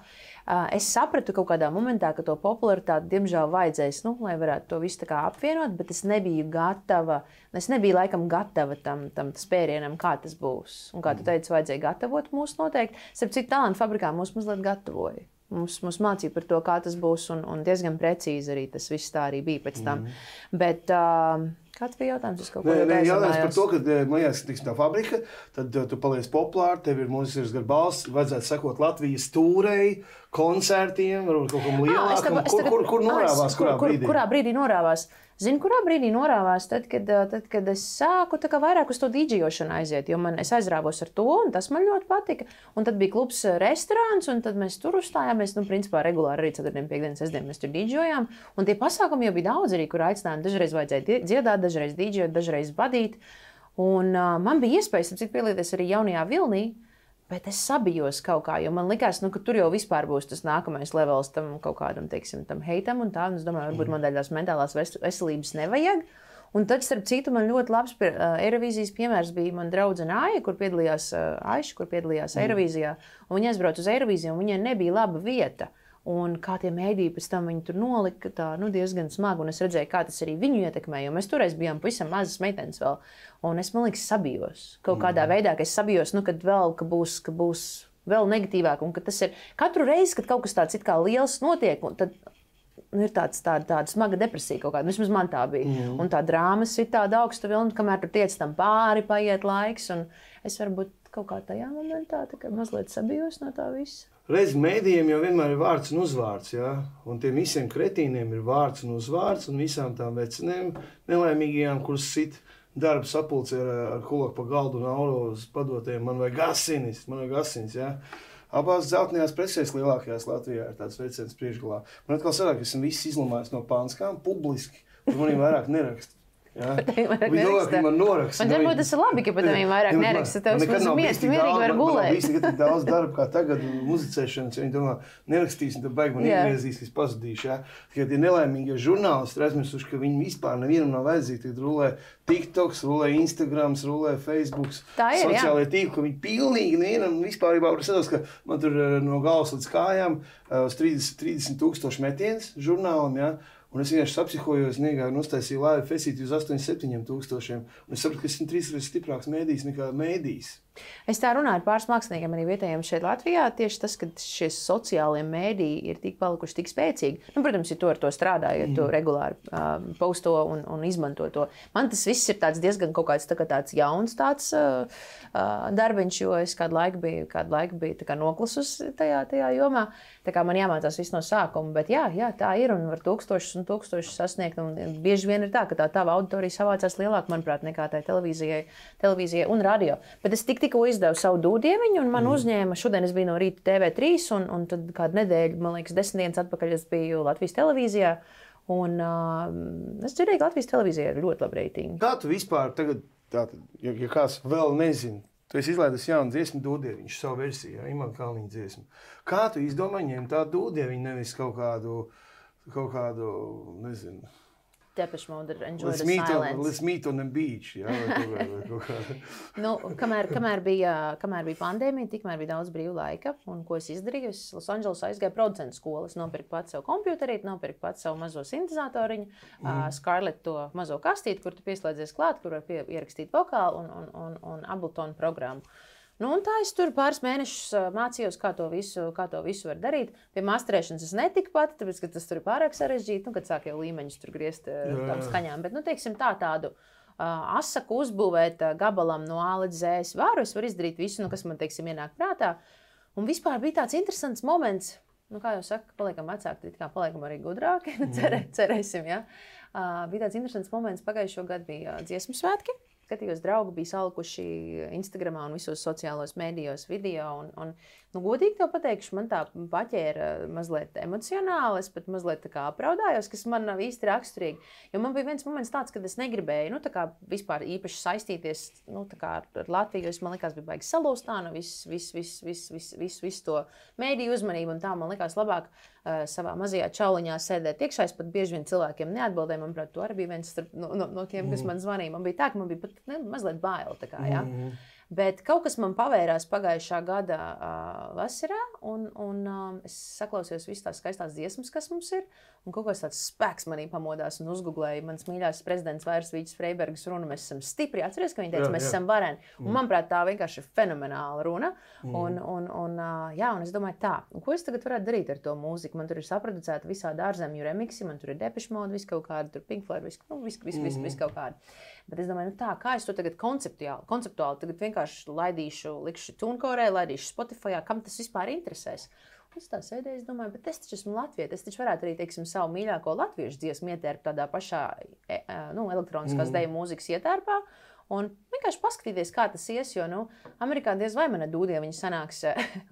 Es sapratu kaut kādā momentā, ka to popularitāti diemžēl vajadzēs, lai varētu to visu tā kā apvienot, bet es nebiju gatava, laikam gatava tam spērienam, kā tas būs. Un kā tu teici, vajadzēja gatavot mūs noteikti. Starp citu, Talantu fabrikā mūs mazliet gatavoja. Mums mācīja par to, kā tas būs, un diezgan precīzi arī tas viss tā arī bija pēc tam. Bet kāds bija jautājums? Es kaut ko aizdomājos. Jautājums par to, ka, man jāsaka, tiksim tā fabrika, tad tu paliec populāri, tev ir mūzikas gar balss, vajadzētu sekot Latvijas tūrei, koncertiem, varbūt kaut kam lielākam. Kur norāvās, kurā brīdī? Kurā brīdī norāvās? Zinu, kurā brīdī norāvās, tad, kad es sāku tā kā vairāk uz to dīdžejošanu aiziet, jo es aizrāvos ar to, un tas man ļoti patika. Un tad bija klubs restorāns, un tad mēs tur uzstājāmies, principā regulāri arī 4. piekdienas, sestdien mēs tur dīdžojām. Un tie pasākumi jau bija daudz arī, kur aicinājumi. Dažreiz vajadzēja dziedāt, dažreiz dīdžot, dažreiz vadīt. Un man bija iespējas, pielieties arī jaunajā vilnī. Bet es sabijos kaut kā, jo man likās, ka tur jau vispār būs tas nākamais levels tam kaut kādam, teiksim, tam heitam un tā. Un es domāju, varbūt man daļās mentālās veselības nevajag. Un tad, starp citu, man ļoti labs Eirovīzijas piemērs bija mana draudzene Aija, kur piedalījās Eirovīzijā. Un viņa aizbrauca uz Eirovīziju, un viņai nebija laba vieta. Un kā tie mēdīji pēc tam viņu tur nolika tā, diezgan smagi. Un es redzēju, kā tas arī viņu ietekmē, jo mēs toreiz bijām pavisam mazas meitenes vēl. Un es, man liekas, sabijos. Kaut kādā veidā, ka es sabijos, ka būs vēl negatīvāk. Un ka tas ir katru reizi, kad kaut kas tāds it kā liels notiek, un tad ir tāda smaga depresija kaut kāda. Vismaz man tā bija. Un tā drāmas ir tāda augsta vilna, kamēr tur tiec tam pāri, paiet laiks. Un es varbūt kaut kā tajā momentā mazliet sabijos no tā visa. Reiz mēdījiem jau vienmēr ir vārds un uzvārds, ja? Un tiem visiem kretīniem ir vārds un uzvārds, un visām tām vecinēm nelaimīgajām, kuras sit darbu sapulcē ar kulaku pa galdu un auros padotiem, man vajag asinis, ja? Abās dzeltenajās presēs lielākajās Latvijā ir tāds vecens priekšgalā. Man atkal sanāk, ka esmu viss izlamājis no pānskām publiski, un manī vairāk nerakst. Viņi domā, ka man noraksta. Un varbūt tas ir labi, ka pat viņiem vairāk neraksta. Tev vismaz mierīgi var gulēt. Man bija tik daudz darba kā tagad muzicēšanas, ja viņi domā, nerakstīs, un tad baigi man iegriezīs, ka es pazudīšu. Ja? Tikai tie nelaimīgie žurnālisti ir aizmirsuši, ka viņi vispār nevienam nav vajadzīgi. Tagad rulē TikToks, rulē Instagrams, rulē Facebooks, sociālajie tīkli, ka viņi pilnīgi nevienam vispārībā var sados, ka man tur no galvas līdz kājām uz 30,000 metienas žurnālam, ja? Un es vienkārši sapsihojos, uztaisīju laivu fesīti uz 8,700. Un es sapratu, ka esmu 3 reizes stiprāks mēdījis nekā mēdījis. Es tā runāju ar pāris māksliniekiem, arī vietējiem šeit Latvijā. Tieši tas, ka šie sociālie mēdīji ir tik palikuši tik spēcīgi. Protams, ja tu ar to strādā, ja tu regulāri posto un izmanto to. Man tas viss ir diezgan kaut kāds tāds jauns darbiņš, jo es kādu laiku biju noklusus tajā jomā. Tā kā man jāmācās viss no sākuma. Bet jā, tā ir un var tūkstošus un tūkstošus sasniegt. Un bieži vien ir tā, ka tā tava auditorija savācās lielāk, manuprāt, nekā tai televīzijai un radio. Bet es tikko izdevu savu dūdieviņu, un man uzņēma, šodien es biju no rīta TV3, un tad kādu nedēļu, man liekas, 10 dienas atpakaļ es biju Latvijas televīzijā, un es dzirdēju, ka Latvijas televīzijā ir ļoti labi reitingi. Kā tu vispār tagad, ja kāds vēl nezina, tu esi izlaidis jaunu dziesmu Dūdieviņš savu versiju, Imanta Kalniņa dziesmu. Kā tu izdomāji ņemt tādu Dūdieviņu, nevis kaut kādu, nezinu, Depeche Mode ir Enjoy the Silence. Let's meet on the beach. Jā, Kamēr bija pandēmija, tikmēr bija daudz brīvu laika. Un ko es izdarīju? Es Losandželosā aizgāju producentu skolu. Es nopirku pats savu kompjuterīti, nopirku pats savu mazo sintezatoriņu, Scarlett to mazo kastīti, kur tu pieslēdzies klāt, kur var ierakstīt vokālu un Ableton programmu. Un tā es tur pāris mēnešus mācījos, kā to visu var darīt. Pie masterēšanas es netiku pati, tāpēc, ka tas tur ir pārāk sarežģīti, kad sāk jau līmeņus tur griezt tām skaņām. Bet, teiksim, tādu asaku uzbūvēt gabalam no A līdz Z es varu izdarīt visu, kas man, teiksim, ienāk prātā. Un vispār bija tāds interesants moments, kā jau saka, paliekam vecāki, tad kā paliekam arī gudrāki, cerēsim, ja? Bija tāds interesants moments, pagājušo gadu bija dziesmu svētki. Skatījos, draugi bija salikuši Instagramā un visos sociālos mēdījos video. Godīgi tev pateikšu, man tā paķēra mazliet emocionāli. Es pat mazliet tā kā apraudājos, kas man nav īsti raksturīgi. Jo man bija viens moments tāds, kad es negribēju vispār īpaši saistīties ar Latviju. Man likās, bija baigi salūst tā, visu to mēdīju uzmanību. Un tā man likās labāk savā mazajā čauliņā sēdēt iekšā. Es pat bieži vien cilvēkiem neatbildēju. Manuprāt, tu arī bija viens no tiem, kas man zvanīja. Man bija tā, ka man bija pat mazliet bail. Ja? Bet kaut kas man pavērās pagājušā gada vasarā, un es saklausījos visas tās skaistās dziesmas, kas mums ir. Un kaut kāds tāds spēks manī pamodās un uzgooglēja mans mīļākais prezidents Vairs Vīķis Freibergas runu. Mēs esam stipri. Atceries, ka viņi teica, mēs esam vareni. Un manuprāt, tā vienkārši ir fenomenāla runa. Un es domāju tā, ko es tagad varētu darīt ar to mūziku? Man tur ir saproducēta visādi ārzemju remiksi, man tur ir Depeche Mode, viss kaut kādi, tur Pink Floyd, viss kaut kādi. Bet es domāju, kā es to tagad konceptuāli tagad vienkārši likšu TuneCore, laidīšu Spotify, kam tas vispār interesēs. Es tā sēdēju, es domāju, bet es taču esmu latvieti. Es taču varētu arī, teiksim, savu mīļāko latviešu dziesmu ietērpt tādā pašā elektroniskās deju mūzikas ietērpā. Un vienkārši paskatīties, kā tas ies, jo, Amerikā diez vai mana dūdie, viņi sanāks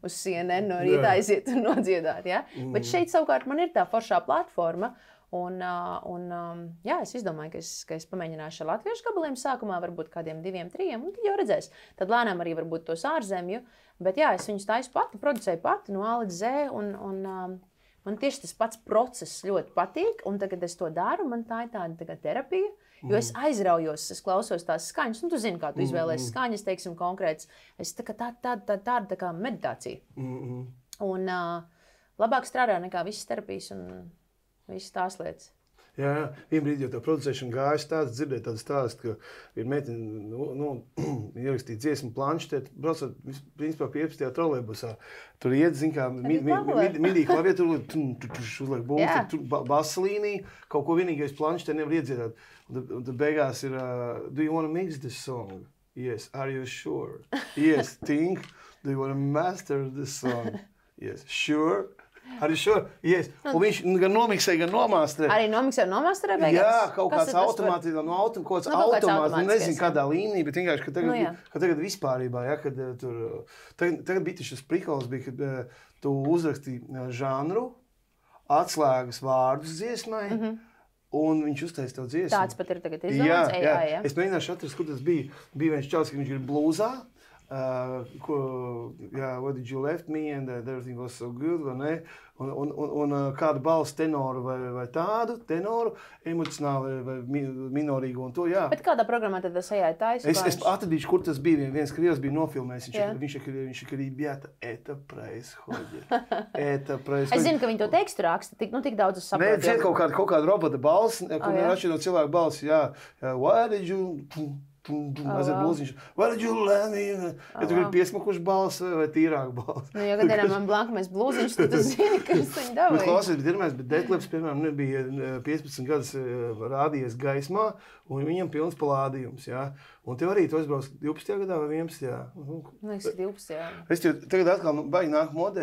uz CNN no rīta aiziet un nodziedāt, ja? Bet šeit savukārt man ir tā foršā platforma. Es izdomāju, ka es pamēģināšu ar latviešu gabaliem sākumā, varbūt kādiem 2, 3, un tad jau redzēs. Tad lēnām arī varbūt tos ārzemju, bet es viņus taisu pati, producēju pati no A līdz Z, un man tieši tas pats process ļoti patīk, un tagad es to daru, man tā ir tāda terapija, jo es aizraujos, es klausos tās skaņas, tu zini, kā tu izvēlēsi skaņas, teiksim, konkrēts, es tāda kā meditācija. Un labāk strādā nekā visas terapijas un visas tās lietas. Jā, vienā brīdī jau tā producēšana gāja stāsts, dzirdēju tādu stāstu, ka ir meitene ierakstīja dziesmu planšetē, braucot, principā 15. trolejbusā. Tur iet, zin kā, midī klaviatūra, tur uzliek būs, tur basa līnija, kaut ko vienīgais planšetē nevar iedziedāt. Un tad beigās ir, do you want to mix this song? Yes, are you sure? Yes, think, do you want to master this song? Yes, sure. Arī šo, yes. Un viņš gan nomiksē, gan nomāstrē. Arī nomiksē un nomāstrē beigās? Jā, kaut kāds automāts, nezinu kādā līmenī, bet vienkārši, ka tagad vispārībā, ja, kad tur, tagad bija šis prikols, bija, kad tu uzrakstīji žanru, atslēgas vārdus dziesmai, un viņš uztaisa tev dziesmu. Tāds pat ir tagad izdomāts? Jā. Es mēģināšu atrast, kur tas bija. Bija viens čals, ka viņš ir blūzā. What did you left me and everything was so good, vai ne? Un kādu balsu tenoru vai tādu tenoru, emocionāli vai minorīgu un to, jā. Bet kādā programmā tad tas ejāja taisu? Es atradīšu, kur tas bija. Viens krievs bija nofilmējis. Viņš ir rībjāta, это происходит. Es zinu, ka viņi to tekstu raksta, tik daudz es saprotu. Nē, kaut kāda robota balss, kur rašķi no cilvēku balss, jā. Why did you... Vai you let me? Ja tu gribi piesmakuši balsi vai tīrāk balsi? Ja gadījumā man blankamais blūziņš, tad tu zini, ka es viņu dabūju. Bet klausies, bet Detlefs, piemēram, nebija 15 gadus rādījies gaismā, un viņam pilns palādījums, jā. Un tev arī tu aizbrauc 12. gadā vai 11. Es 12. jā. Es tev tagad atkal baigi nāk modē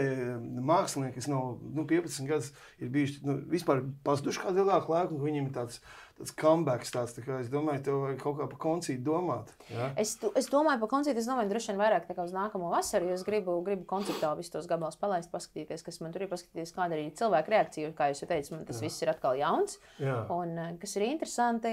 mākslinieki, kas nav 15 gadus ir bijuši, vispār pazuduši kādu ilgāku laiku, un viņiem ir tāds comebacks tāds, tā kā es domāju, tev vajag kaut kā pa koncīti domāt. Ja? Es domāju pa koncīti, es domāju droši vien vairāk tā kā uz nākamo vasaru, jo es gribu konceptuāli visus tos gabalus palaist, paskatīties, kas man tur ir, paskatīties, kāda arī cilvēku reakcija, kā jūs jau teicu, man tas viss ir atkal jauns. Un kas ir interesanti,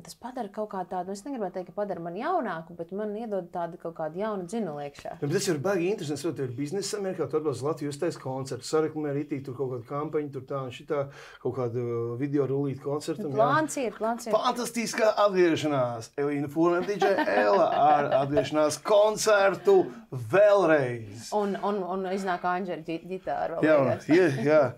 Tas padara kaut kā tādu, es negribētu teikt, ka padara man jaunāku, bet man iedod tādu kaut kādu jaunu dzinulu iekšā. Tas ir baigi interesants, jo tev ir biznesa Amerikā, tu atbrauc uz Latviju, uztais koncertu, sareklamē rītī, tur kaut kāda kampaņa, tur tā un šitā, kaut kādu video rulīt koncertam. Plāns ir. Fantastiskā atgriešanās. Elīna Fūrman, DJ Ela ar atgriešanās koncertu vēlreiz. Un iznāk Anģeļa ģitāra vēl. Jā.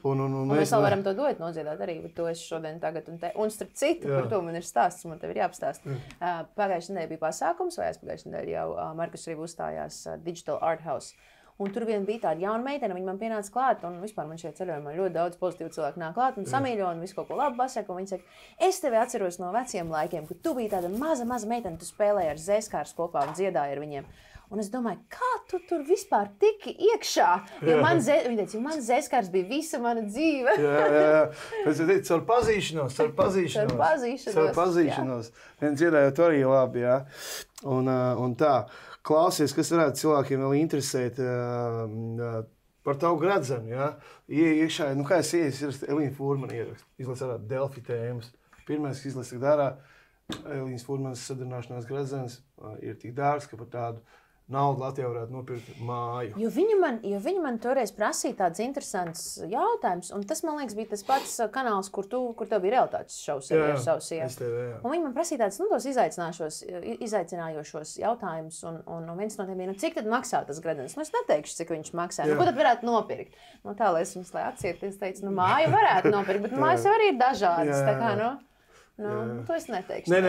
Un mēs vēl varam to duetu nodziedāt arī, bet to es šodien tagad un te. Un starp citu, par to man ir stāsts, man tev ir jāapstāst. Pagājušajā nedēļā bija pasākums, vai aizpagājušajā nedēļā jau Markus arī uzstājās Digital Art House. Un tur vien bija tāda jauna meitene, viņa man pienāca klāt, un vispār man šajā ceļojumā ļoti daudz pozitīvu cilvēku nāk klāt un samīļo, un visu kaut ko labu pasaka, un viņa saka, es tevi atceros no veciem laikiem, kad tu biji tāda maza meitene, tu spēlēji ar zēskārs kopā un dziedāji ar viņiem. Un es domāju, kā tu tur vispār tiki iekšā? Jo man zēskārs bija visa mana dzīve. Jā. Es teicu, caur pazīšanos. Viens dziedājot arī labi, jā. Un tā, klausies, kas varētu cilvēkiem vēl interesēt par tavu gradzenu, jā. Iekšā, kā es ierakstu, Elīna Fūrmana ierakstu, izlasu ārā Delfi tēmas. Pirmais, kas izlasu ārā, Elīnas Fūrmanas sadarbināšanās gradzens ir tik dārgs, ka par tādu naudu Latvijā varētu nopirkt māju. Jo viņi man toreiz prasīja tāds interesants jautājums, un tas, man liekas, bija tas pats kanāls, kur tev bija realitātes šovs ar savu sievu. STV, jā. Un viņi man prasīja tādus, tos izaicinājošos jautājumus, un viens no tiem bija, cik tad maksā tas gredzens? Es neteikšu, cik viņš maksā. Ko tad varētu nopirkt? Tā, lai es jums atsiet, es teicu, māju varētu nopirkt, bet mājas jau arī ir dažādas, tā kā, to es neteikšu. Nē,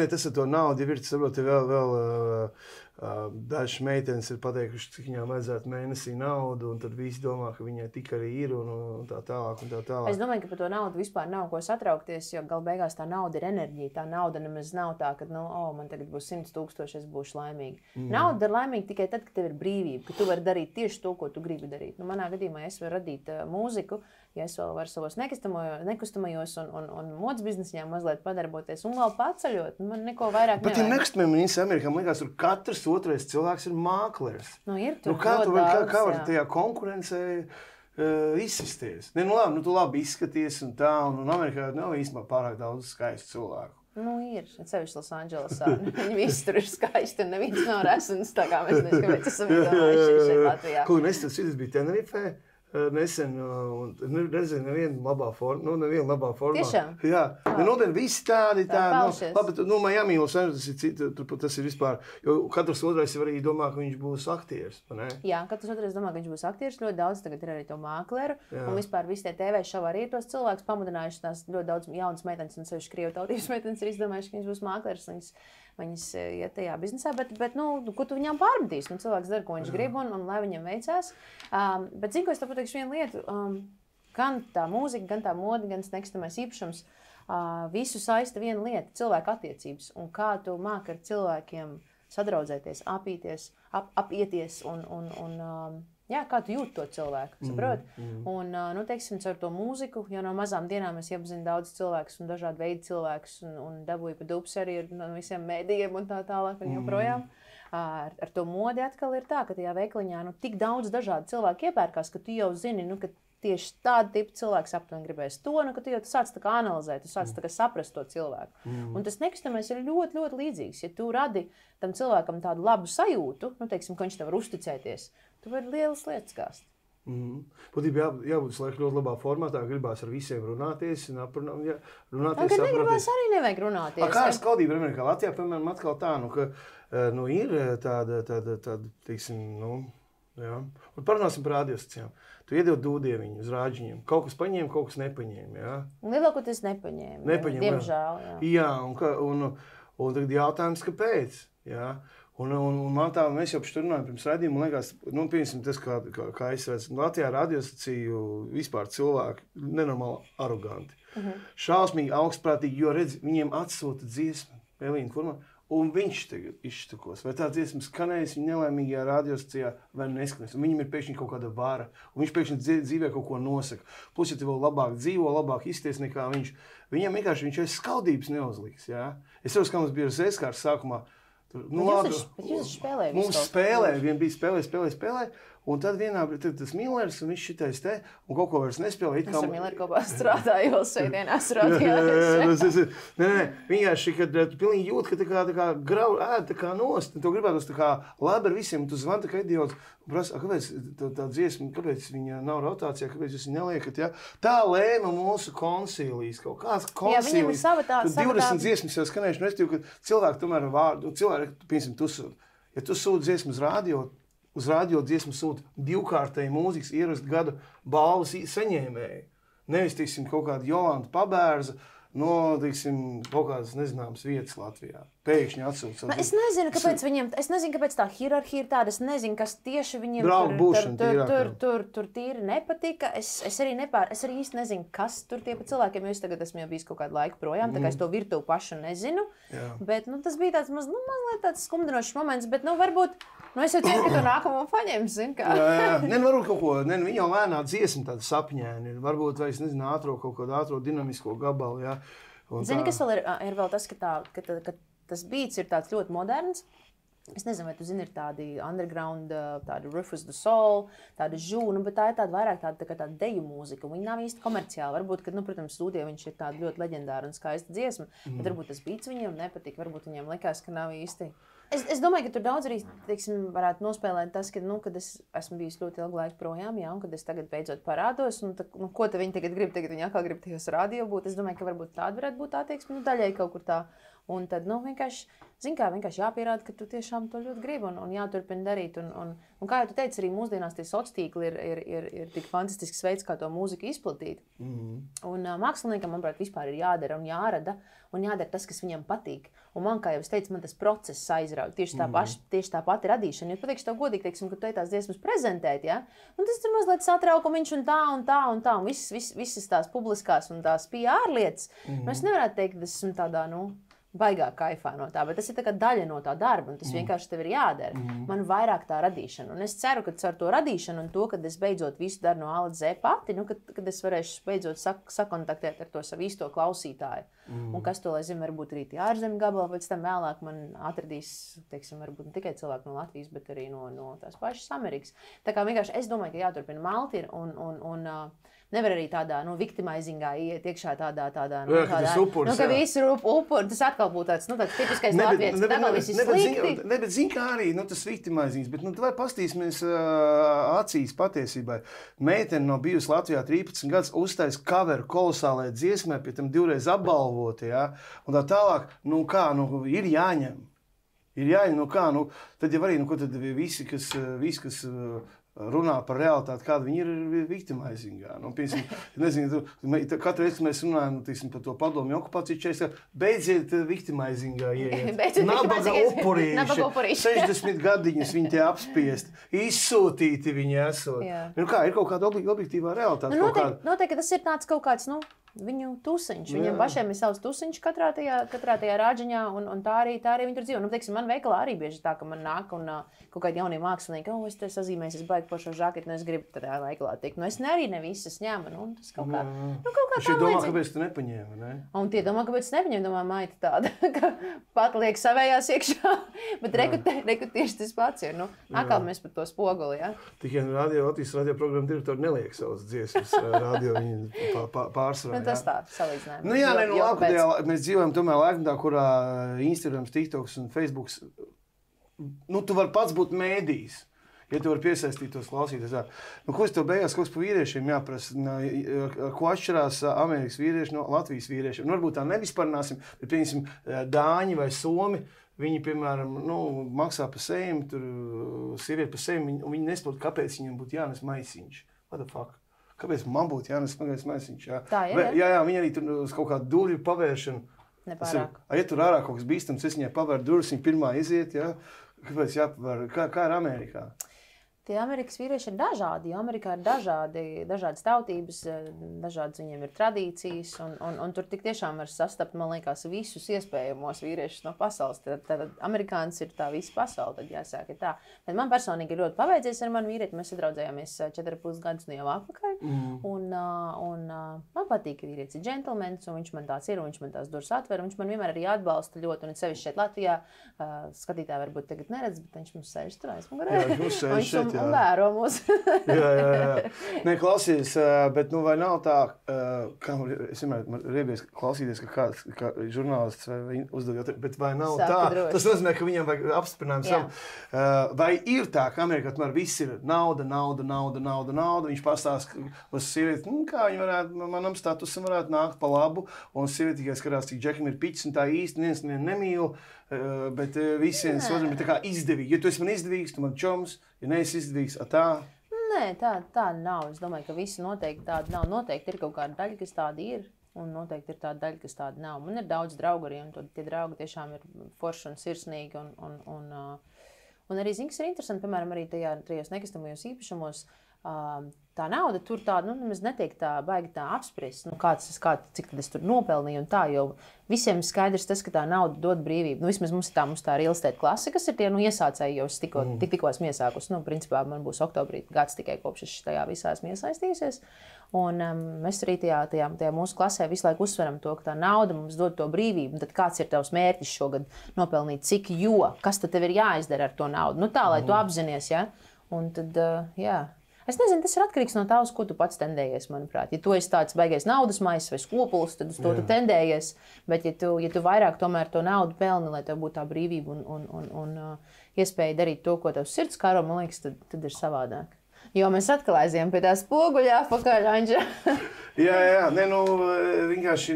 tas ar to naudu, ja ir, tas saproti, vēl dažas meitenes ir pateikuši, cik viņām vajadzētu mēnesī naudu, un tad visi domā, ka viņai tik arī ir, un tā tālāk. Es domāju, ka par to naudu vispār nav ko satraukties, jo gal beigās tā nauda ir enerģija. Tā nauda nemaz nav tā, ka, man tagad būs 100 000, es būšu laimīga. Nauda ir laimīga tikai tad, kad tev ir brīvība, ka tu vari darīt tieši to, ko tu gribi darīt. Manā gadījumā es varu radīt mūziku, ja es vēl varu savos nekustamajos un modes biznesiem mazliet padarboties un vēl paceļot, man neko vairāk nevajag. Bet tiem nekustamajiem Amerikā, man liekas, tur katrs otrais cilvēks ir māklers. Ir tur kā var tajā konkurencē izsisties? Labi, tu labi izskaties un tā, un Amerikā nav īstenībā pārāk daudz skaistu cilvēku. Ir. Sevišķi Losandželosā. Viņi visi tur ir skaisti un neviens nav resns, tā kā mēs nezinu, kāpēc esam domājuši šeit Latvijā. Ko tas bija Tenerifē? Nesen, nezinu, neviena labā formā. Tiešām? Jā, nodien visi tādi. Miami, tas ir vispār, jo katrs otrais var arī domā, ka viņš būs aktieris, vai ne? Jā, katrs otrais domā, ka viņš būs aktieris. Ļoti daudz tagad ir arī to mākleru. Un vispār visi tie TV šovā arī tos cilvēkus pamudinājuši, tās ļoti daudz jaunas meitenes un sevišķi krievu tautības meitenes ir izdomājuši, ka viņš būs mākleris. Viņas iet tajā biznesā, bet ko tu viņām pārmetīs? Cilvēks dara, ko viņš grib, un lai viņam veicās. Bet zinu, ko es tev pateikšu vienu lietu. Gan tā mūzika, gan tā mode, gan nekustamais īpašums, visu saista viena lieta – cilvēku attiecības. Un kā tu māki ar cilvēkiem sadraudzēties, apieties un kā tu jūti to cilvēku, saproti? Un, teiksim, caur to mūziku, jo no mazām dienām es iepazinu daudz cilvēkus un dažādu veidu cilvēkus un dabūju pa dubs arī no visiem mēdījiem un tā tālāk un joprojām. Ar to modi atkal ir tā, ka tajā veikaliņā tik daudz dažādu cilvēku iepērkās, ka tu jau zini, ka tieši tāda tipa cilvēks aptuveni gribēs to, ka tu jau sāc tā kā analizēt, tu sāc tā kā saprast to cilvēku. Un tas nekustamais ir ļoti, ļoti līdzīgs. Ja tu radi tam cilvēkam tādu labu sajūtu, teiksim, ka viņš tev var uzticēties, tu vari lielas lietas kāst. Būtībā jābūt laikam ļoti labā formātā, gribās ar visiem runāties un runāties. Kad negribās arī nevajag runāties. Kā ar skaudību Amerikā? Latvijā, piemēram, atkal tā, ka ir tāda, teiksim, jā. Un parunāsim par radiostacijām. Tu iedod dūdieviņu uz rāģiņiem. Kaut kas paņēma, kaut kas nepaņēma, jā? Lielākoties nepaņēma, diemžēl, jā. Jā, un tagad jautājums, kāpēc, jā? Un man tā, mēs jau par runājam pirms raidījuma, man liekas, piemēram, tas, kā es redzu, Latvijā radiostaciju vispār cilvēki nenormāli aroganti. Šausmīgi augstprātīgi, jo redz, viņiem atsūta dziesma, Elīna Fūrmana, un viņš tagad izštukos. Vai tā dziesma skanēs viņa nelaimīgajā radiostacijā vai neskanēs. Un viņam ir pēkšņi kaut kāda vara, un viņš pēkšņi dzīvē kaut ko nosaka. Plus, ja tu vēl labāk dzīvo, labāk izties nekā viņš, viņam vienkārši viņš aiz skaudības neuzliks, jā? Es saprotu, kā mums bija ar Zēskārs sākumā. Bet jūs spēlējāt? Mums spēlēja, vien bija spēlēja, Un tad vienā brīdī tas Millers un viņš šitais te, un kaut ko vairs nespēlē. Es ar Milleru kopā strādāju, vēl sēdienā strādāju. Nē, vienkārši, kad tu pilnīgi jūt, ka tā kā grau ēd tā kā nost, un tu gribētos tā kā labi ar visiem, un tu zvani tā kā idiots, un prasa, kāpēc tā dziesma, kāpēc viņa nav rotācijā, kāpēc jūs viņu neliekat, ja? Tā lēma mūsu konsīlijas, kaut kāds konsīlijas. Jā, viņam ir sava tā. 20 dziesmas jau skanējuši, un es tev, ka cilvēki tomēr vārdu, cilvēki, piemēram, tu sūti. Ja tu sūti dziesmu uz radio dziesmu sūti divkārtēji mūzikas ierastu gada balvas saņēmēji. Nevis, teiksim, kaut kāda Jolanta Pabērza no, teiksim, kaut kādas nezināmas vietas Latvijā. Pēkšņi atsūta. Es nezinu, kāpēc viņiem, es nezinu, kāpēc tā hierarhija ir tāda, es nezinu, kas tieši viņiem tur tīri nepatika. Es arī īsti nezinu, kas tur tie pa cilvēkiem, jo es tagad esmu jau bijis kaut kādu laiku projām, tā kā es to virtuvi pašu nezinu. Jā. Bet, tas bija tāds mazliet tāds skumdinošs moments, bet, varbūt, es jau ceru, ka to nākamo paņems, zin kā. Jā. Varbūt kaut ko, viņi jau lēnā dziesma tāda sapņēni, varbūt, vai es nezinu, kaut kādu ātro dinamisko gabalu, jā. Zini, kas vēl ir vēl tas, ka tas beats ir tāds ļoti moderns. Es nezinu, vai tu zini, ir tādi underground, tādi Rufus Du Sol, tādi žūnu, bet tā ir tāda vairāk tāda deju mūzika. Viņa nav īsti komerciāla. Varbūt, ka, protams, studijā viņš ir tāda ļoti leģendāra un skaista dziesma, bet varbūt tas beats viņiem nepatika, varbūt viņiem likās, ka nav īsti. Es domāju, ka tur daudz arī, teiksim, varētu nospēlēt tas, ka, kad es esmu bijis ļoti ilgu laiku projām, jā, un kad es tagad beidzot parādos, un ko te viņi tagad grib, viņi atkal grib tajos radio būt. Es domāju, ka varbūt tāda varētu būt attieksme, daļai kaut kur tā. Un tad, vienkārši, vienkārši jāpierāda, ka tu tiešām to ļoti gribi un jāturpina darīt. Un kā jau tu teici, arī mūsdienās tie sociālie tīkli ir tik fantastisks veids, kā to mūziku izplatīt. Un māksliniekam, manuprāt, vispār ir jādara un jārada, un jādara tas, kas viņam patīk. Un man, kā jau es teicu, man tas process aizrauja. Tieši tā pati radīšana. Jo pateikšu tev godīgi, teiksim, ka tu tās dziesmas prezentēt, ja? Un tas tur mazliet satraukumiņš un tā. Un visas tās publiskās un tās PR lietas. Es nevarētu teikt, ka es esmu tādā, baigā kaifā no tā, bet tas ir tā kā daļa no tā darba, un tas vienkārši tev ir jādara. Man vairāk tā radīšana, un es ceru, ka ar to radīšanu un to, kad es beidzot visu daru no A līdz Z pati, kad es varēšu beidzot sakontaktēt ar to savu īsto klausītāju. Un kas to, lai zinu, varbūt arī tie ārzemju gabali, pēc tam vēlāk man atradīs, teiksim, varbūt ne tikai cilvēki no Latvijas, bet arī no tās pašas Amerikas. Tā kā vienkārši es domāju, ka jāturpina malti un nevar arī tādā, viktimizingā iet iekšā tādā, ka visi upuri, tas atkal būtu tāds tipiskais latvietis, ka atkal visi slikti. Bet zin kā arī, tas viktimizings, bet vai pastīsimies acīs patiesībai. Meitene no bijusi Latvijā 13 gadus uztais coveru kolosālajai dziesmai, pie tam divreiz apbalvoti, ja? Un tā tālāk, ir jāņem. Ir jāņem, tad jau arī, ko tad visi, kas runā par realitāti, kāda viņi ir viktimizingā. Nezinu, katru reizi, kad mēs runājam par to padomju okupāciju, 40, beidziet viktimizingā ieiet. Nabaga upurīši, 60 gadiņas viņi tie apspiesti, izsūtīti viņi esot. Kā, ir kaut kāda objektīvā realitāte? Noteikti tas ir tāds kaut kāds, viņu tusiņš. Viņam pašiem ir savs tusiņš katrā tajā rāģiņā, un tā arī viņi tur dzīvo. Teiksim, man veikalā arī bieži tā, ka man nāk un kaut kādi jaunie mākslinieki, es te sazīmēs, es baigi par šo žaketi, es gribu tādā veikalā tikt. Es arī ne visas ņēmu, tas kaut kā tā domā, kāpēc tu nepaņēmi, ne? Un tie domā, kāpēc nepaņēmi, domā, maita tāda, ka pat liek savējās iekšā, bet reku tieši tas pats ir. Atkal mēs par to spoguli, ja? Tikai Latvijas radio programma direktori neliek savas dziesmas radio, viņi pārsvarā. Tas tā, salīdzinājumi. Mēs dzīvojam tomēr laikmetā, kurā Instagrams, TikToks un Facebooks, tu vari pats būt mēdījis, ja tu vari piesaistīt tos klausītājus. Ko es tev beigās kaut kas par vīriešiem jāprasa, ko atšķirās Amerikas vīrieši no Latvijas vīriešiem? Varbūt tā nevispārnāsim, bet pieņemsim Dāņi vai Somi, viņi, piemēram, maksā par sejam, sievieti par sejam, un viņi nesaprot, kāpēc viņiem būtu jānes maisiņš. What the fuck? Kāpēc man būtu jānes smagais maisiņš? Tā ir? Jā, viņi arī tur uz kaut kādu durvju pavēršanu. Nepārāk. Ja tur ārā kaut kas bīstams, es viņai pavēru durvis, viņa pirmā iziet, jā. Kāpēc jāpavēr? Kā ir Amerikā? Tie Amerikas vīrieši ir dažādi, jo Amerikā ir dažādas tautības, dažādas viņiem ir tradīcijas, un tur tik tiešām var sastapt, man liekas, visus iespējamos vīriešus no pasaules. Tad amerikānis ir tā visa pasaule, tad jāsāk ir tā. Bet man personīgi ir ļoti paveicies ar manu vīrieti, mēs sadraudzējāmies 4,5 gadus no jau atpakaļ, un man patīk, ka vīrietis ir džentlmenis, un viņš man tāds ir, un viņš man tās durvis atver, un viņš man vienmēr arī atbalsta ļoti, un sevišķi šeit Latvijā, skatītāji varbūt tagad neredz, bet viņš mums sēž tur aizmugurē. Un vēro mūs. jā. Nē, klausies, bet vai nav tā, kā es vienmēr riebies klausīties, ka kāds žurnālists uzdod jautājumu, bet vai nav tā, tas nozīmē, ka viņam vajag apstiprinājumu savu. Vai ir tā, ka Amerikā tomēr viss ir nauda, viņš pastāsta uz sievieti, kā viņi varētu, manam statusam varētu nākt pa labu, un sievieti tikai skatās, cik džekam ir piķis, un tā īsti neviens nemīl, bet visiem otram ir tā kā izdevīgi. Ja tu esi man izdevīgs, tu man čoms, ja neesi izdevīgs, tā? Nē, tā nav. Es domāju, ka visi noteikti tādi nav. Noteikti ir kaut kāda daļa, kas tāda ir, un noteikti ir tāda daļa, kas tāda nav. Man ir daudz draugu arī, un tie draugi tiešām ir forši un sirsnīgi, un arī zini, kas ir interesanti, piemēram, arī tajos nekustamajos īpašumos, tā nauda tur tāda, nemaz netiek tā baigi tā apspriest, cik tad es tur nopelnīju un tā, jo visiem skaidrs tas, ka tā nauda dod brīvību. Vismaz mums tā real estate klase, kas ir tie, iesācēji, jo es tikko esmu iesākus, principā man būs oktobrī gads tikai kopš es tajā visā esmu iesaistījusies. Un mēs arī tajā mūsu klasē visu laiku uzsveram to, ka tā nauda mums dod to brīvību. Un tad kāds ir tavs mērķis šogad nopelnīt cik, jo, kas tad tev ir jāizdara ar to naudu? Tā, lai tu apzinies, ja? Un tad, jā. Es nezinu, tas ir atkarīgs no tā, uz ko tu pats tendējies, manuprāt. Ja tu esi tāds baigais naudas maiss vai skopulis, tad uz to tu tendējies. Bet ja tu vairāk tomēr to naudu pelni, lai tev būtu tā brīvība un iespēja darīt to, ko tev sirds karo, man liekas, tad ir savādāk. Jo mēs atkal aizējām pie tā spoguļā pakaļ, Anģa. Jā, vienkārši,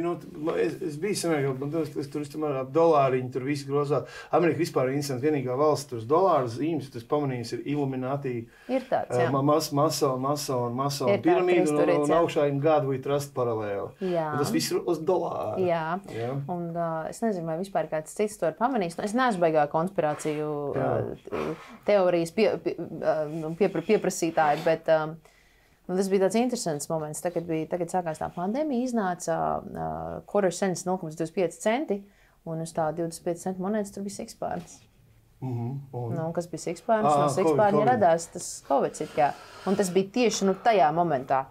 es biju samērā, es tur ap dolāriņu, tur visi grozā. Amerika vispār ir interesanti, vienīgā valsts, tur dolāru zīmes, tas pamanījums ir Illuminati. Ir tāds, jā. Masona piramīda un augšā ir God we trust paralēli. Jā. Un tas viss ir uz dolāru. Jā. Un es nezinu, vai vispār kāds cits to ir pamanījis. Es neesmu baigā konspirāciju teorijas pieprasītāji, bet tas bija tāds interesants moments. Tagad sākās tā pandēmija, iznāca quarter cents 0,25 centi, un uz tā 25 centu monētas tur bija sikspārnis. Kas bija sikspārnis? No sikspārņa radās tas Covid. Un tas bija tieši tajā momentā.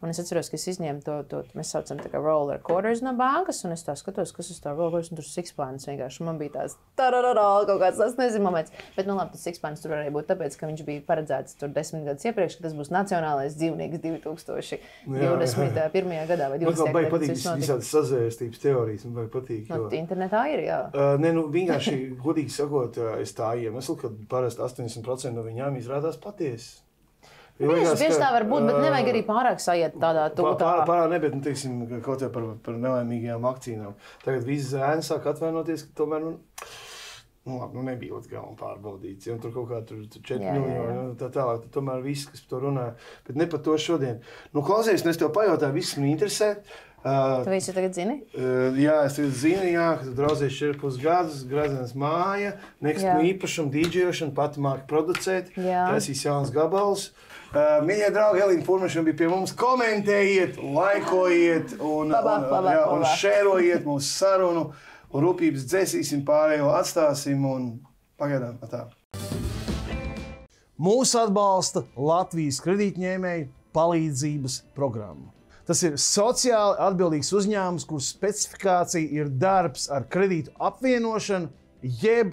Un es atceros, ka es izņēmu to mēs saucam tā kā roller quarters no bankas, un es tā skatos, kas uz tā roller quarters, un tur sikspārnis vienkārši. Man bija tāds kaut kāds, tas nezinu moments. Bet, labi, tas sikspārnis tur varēja būt tāpēc, ka viņš bija paredzēts tur 10 gadus iepriekš, ka tas būs nacionālais dzīvnieks 2021. gadā vai 20. Man baigi patīk visādas sazvērstības teorijas, man baigi patīk. Internetā ir, jā. Vienkārši, godīgi sakot, es tā iemeslu, ka parasti 80% no viņām izrādās patiesas. Bieži tā var būt, bet nevajag arī pārāk sajiet tādā tūtā. Pārāk ne, bet, teiksim, kaut jau par nelaimīgajām vakcīnām. Tagad visi zēni sāk atvainoties, ka tomēr, nebija līdz galam pārbaudīts. Ja, un tur kaut kā 4 miljoni, tā tālāk. Tomēr viss, kas par to runā. Bet ne par to šodien. Klausies, es tev pajautāju, viss man interesē. Tu visu tagad zini? Jā, es tagad zinu, ka tu draudzies 4,5 gadus, Grazenes māja, nekustamo īpašumu, dīdžejošanu, pati māki producēt, taisīs jauns gabals. Mīļie draugi, Elīna Purmašana bija pie mums. Komentējiet, laikojiet un šērojiet mūsu sarunu. Un rūpības dzēsīsim, pārējo atstāsim un pagaidām tā. Mūsu atbalsta Latvijas kredītņēmēju palīdzības programma. Tas ir sociāli atbildīgs uzņēmums, kuras specifikācija ir darbs ar kredītu apvienošanu, jeb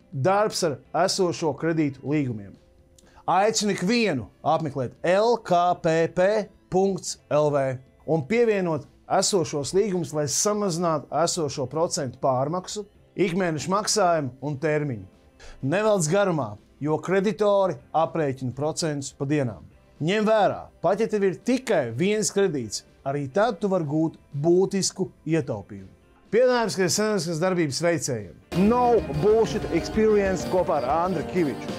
darbs ar esošo kredītu līgumiem. Aicinu ikvienu apmeklēt lkpp.lv un pievienot esošos līgumus, lai samazinātu esošo procentu pārmaksu, ikmēneša maksājumu un termiņu. Nevelc garumā, jo kreditori aprēķina procentus pa dienām. Ņem vērā, pat ja tev ir tikai viens kredīts, arī tad tu vari gūt būtisku ietaupījumu. Piedāvājums, ka ir senākas darbības veicējiem. No bullshit experience kopā ar Andru Kiviču.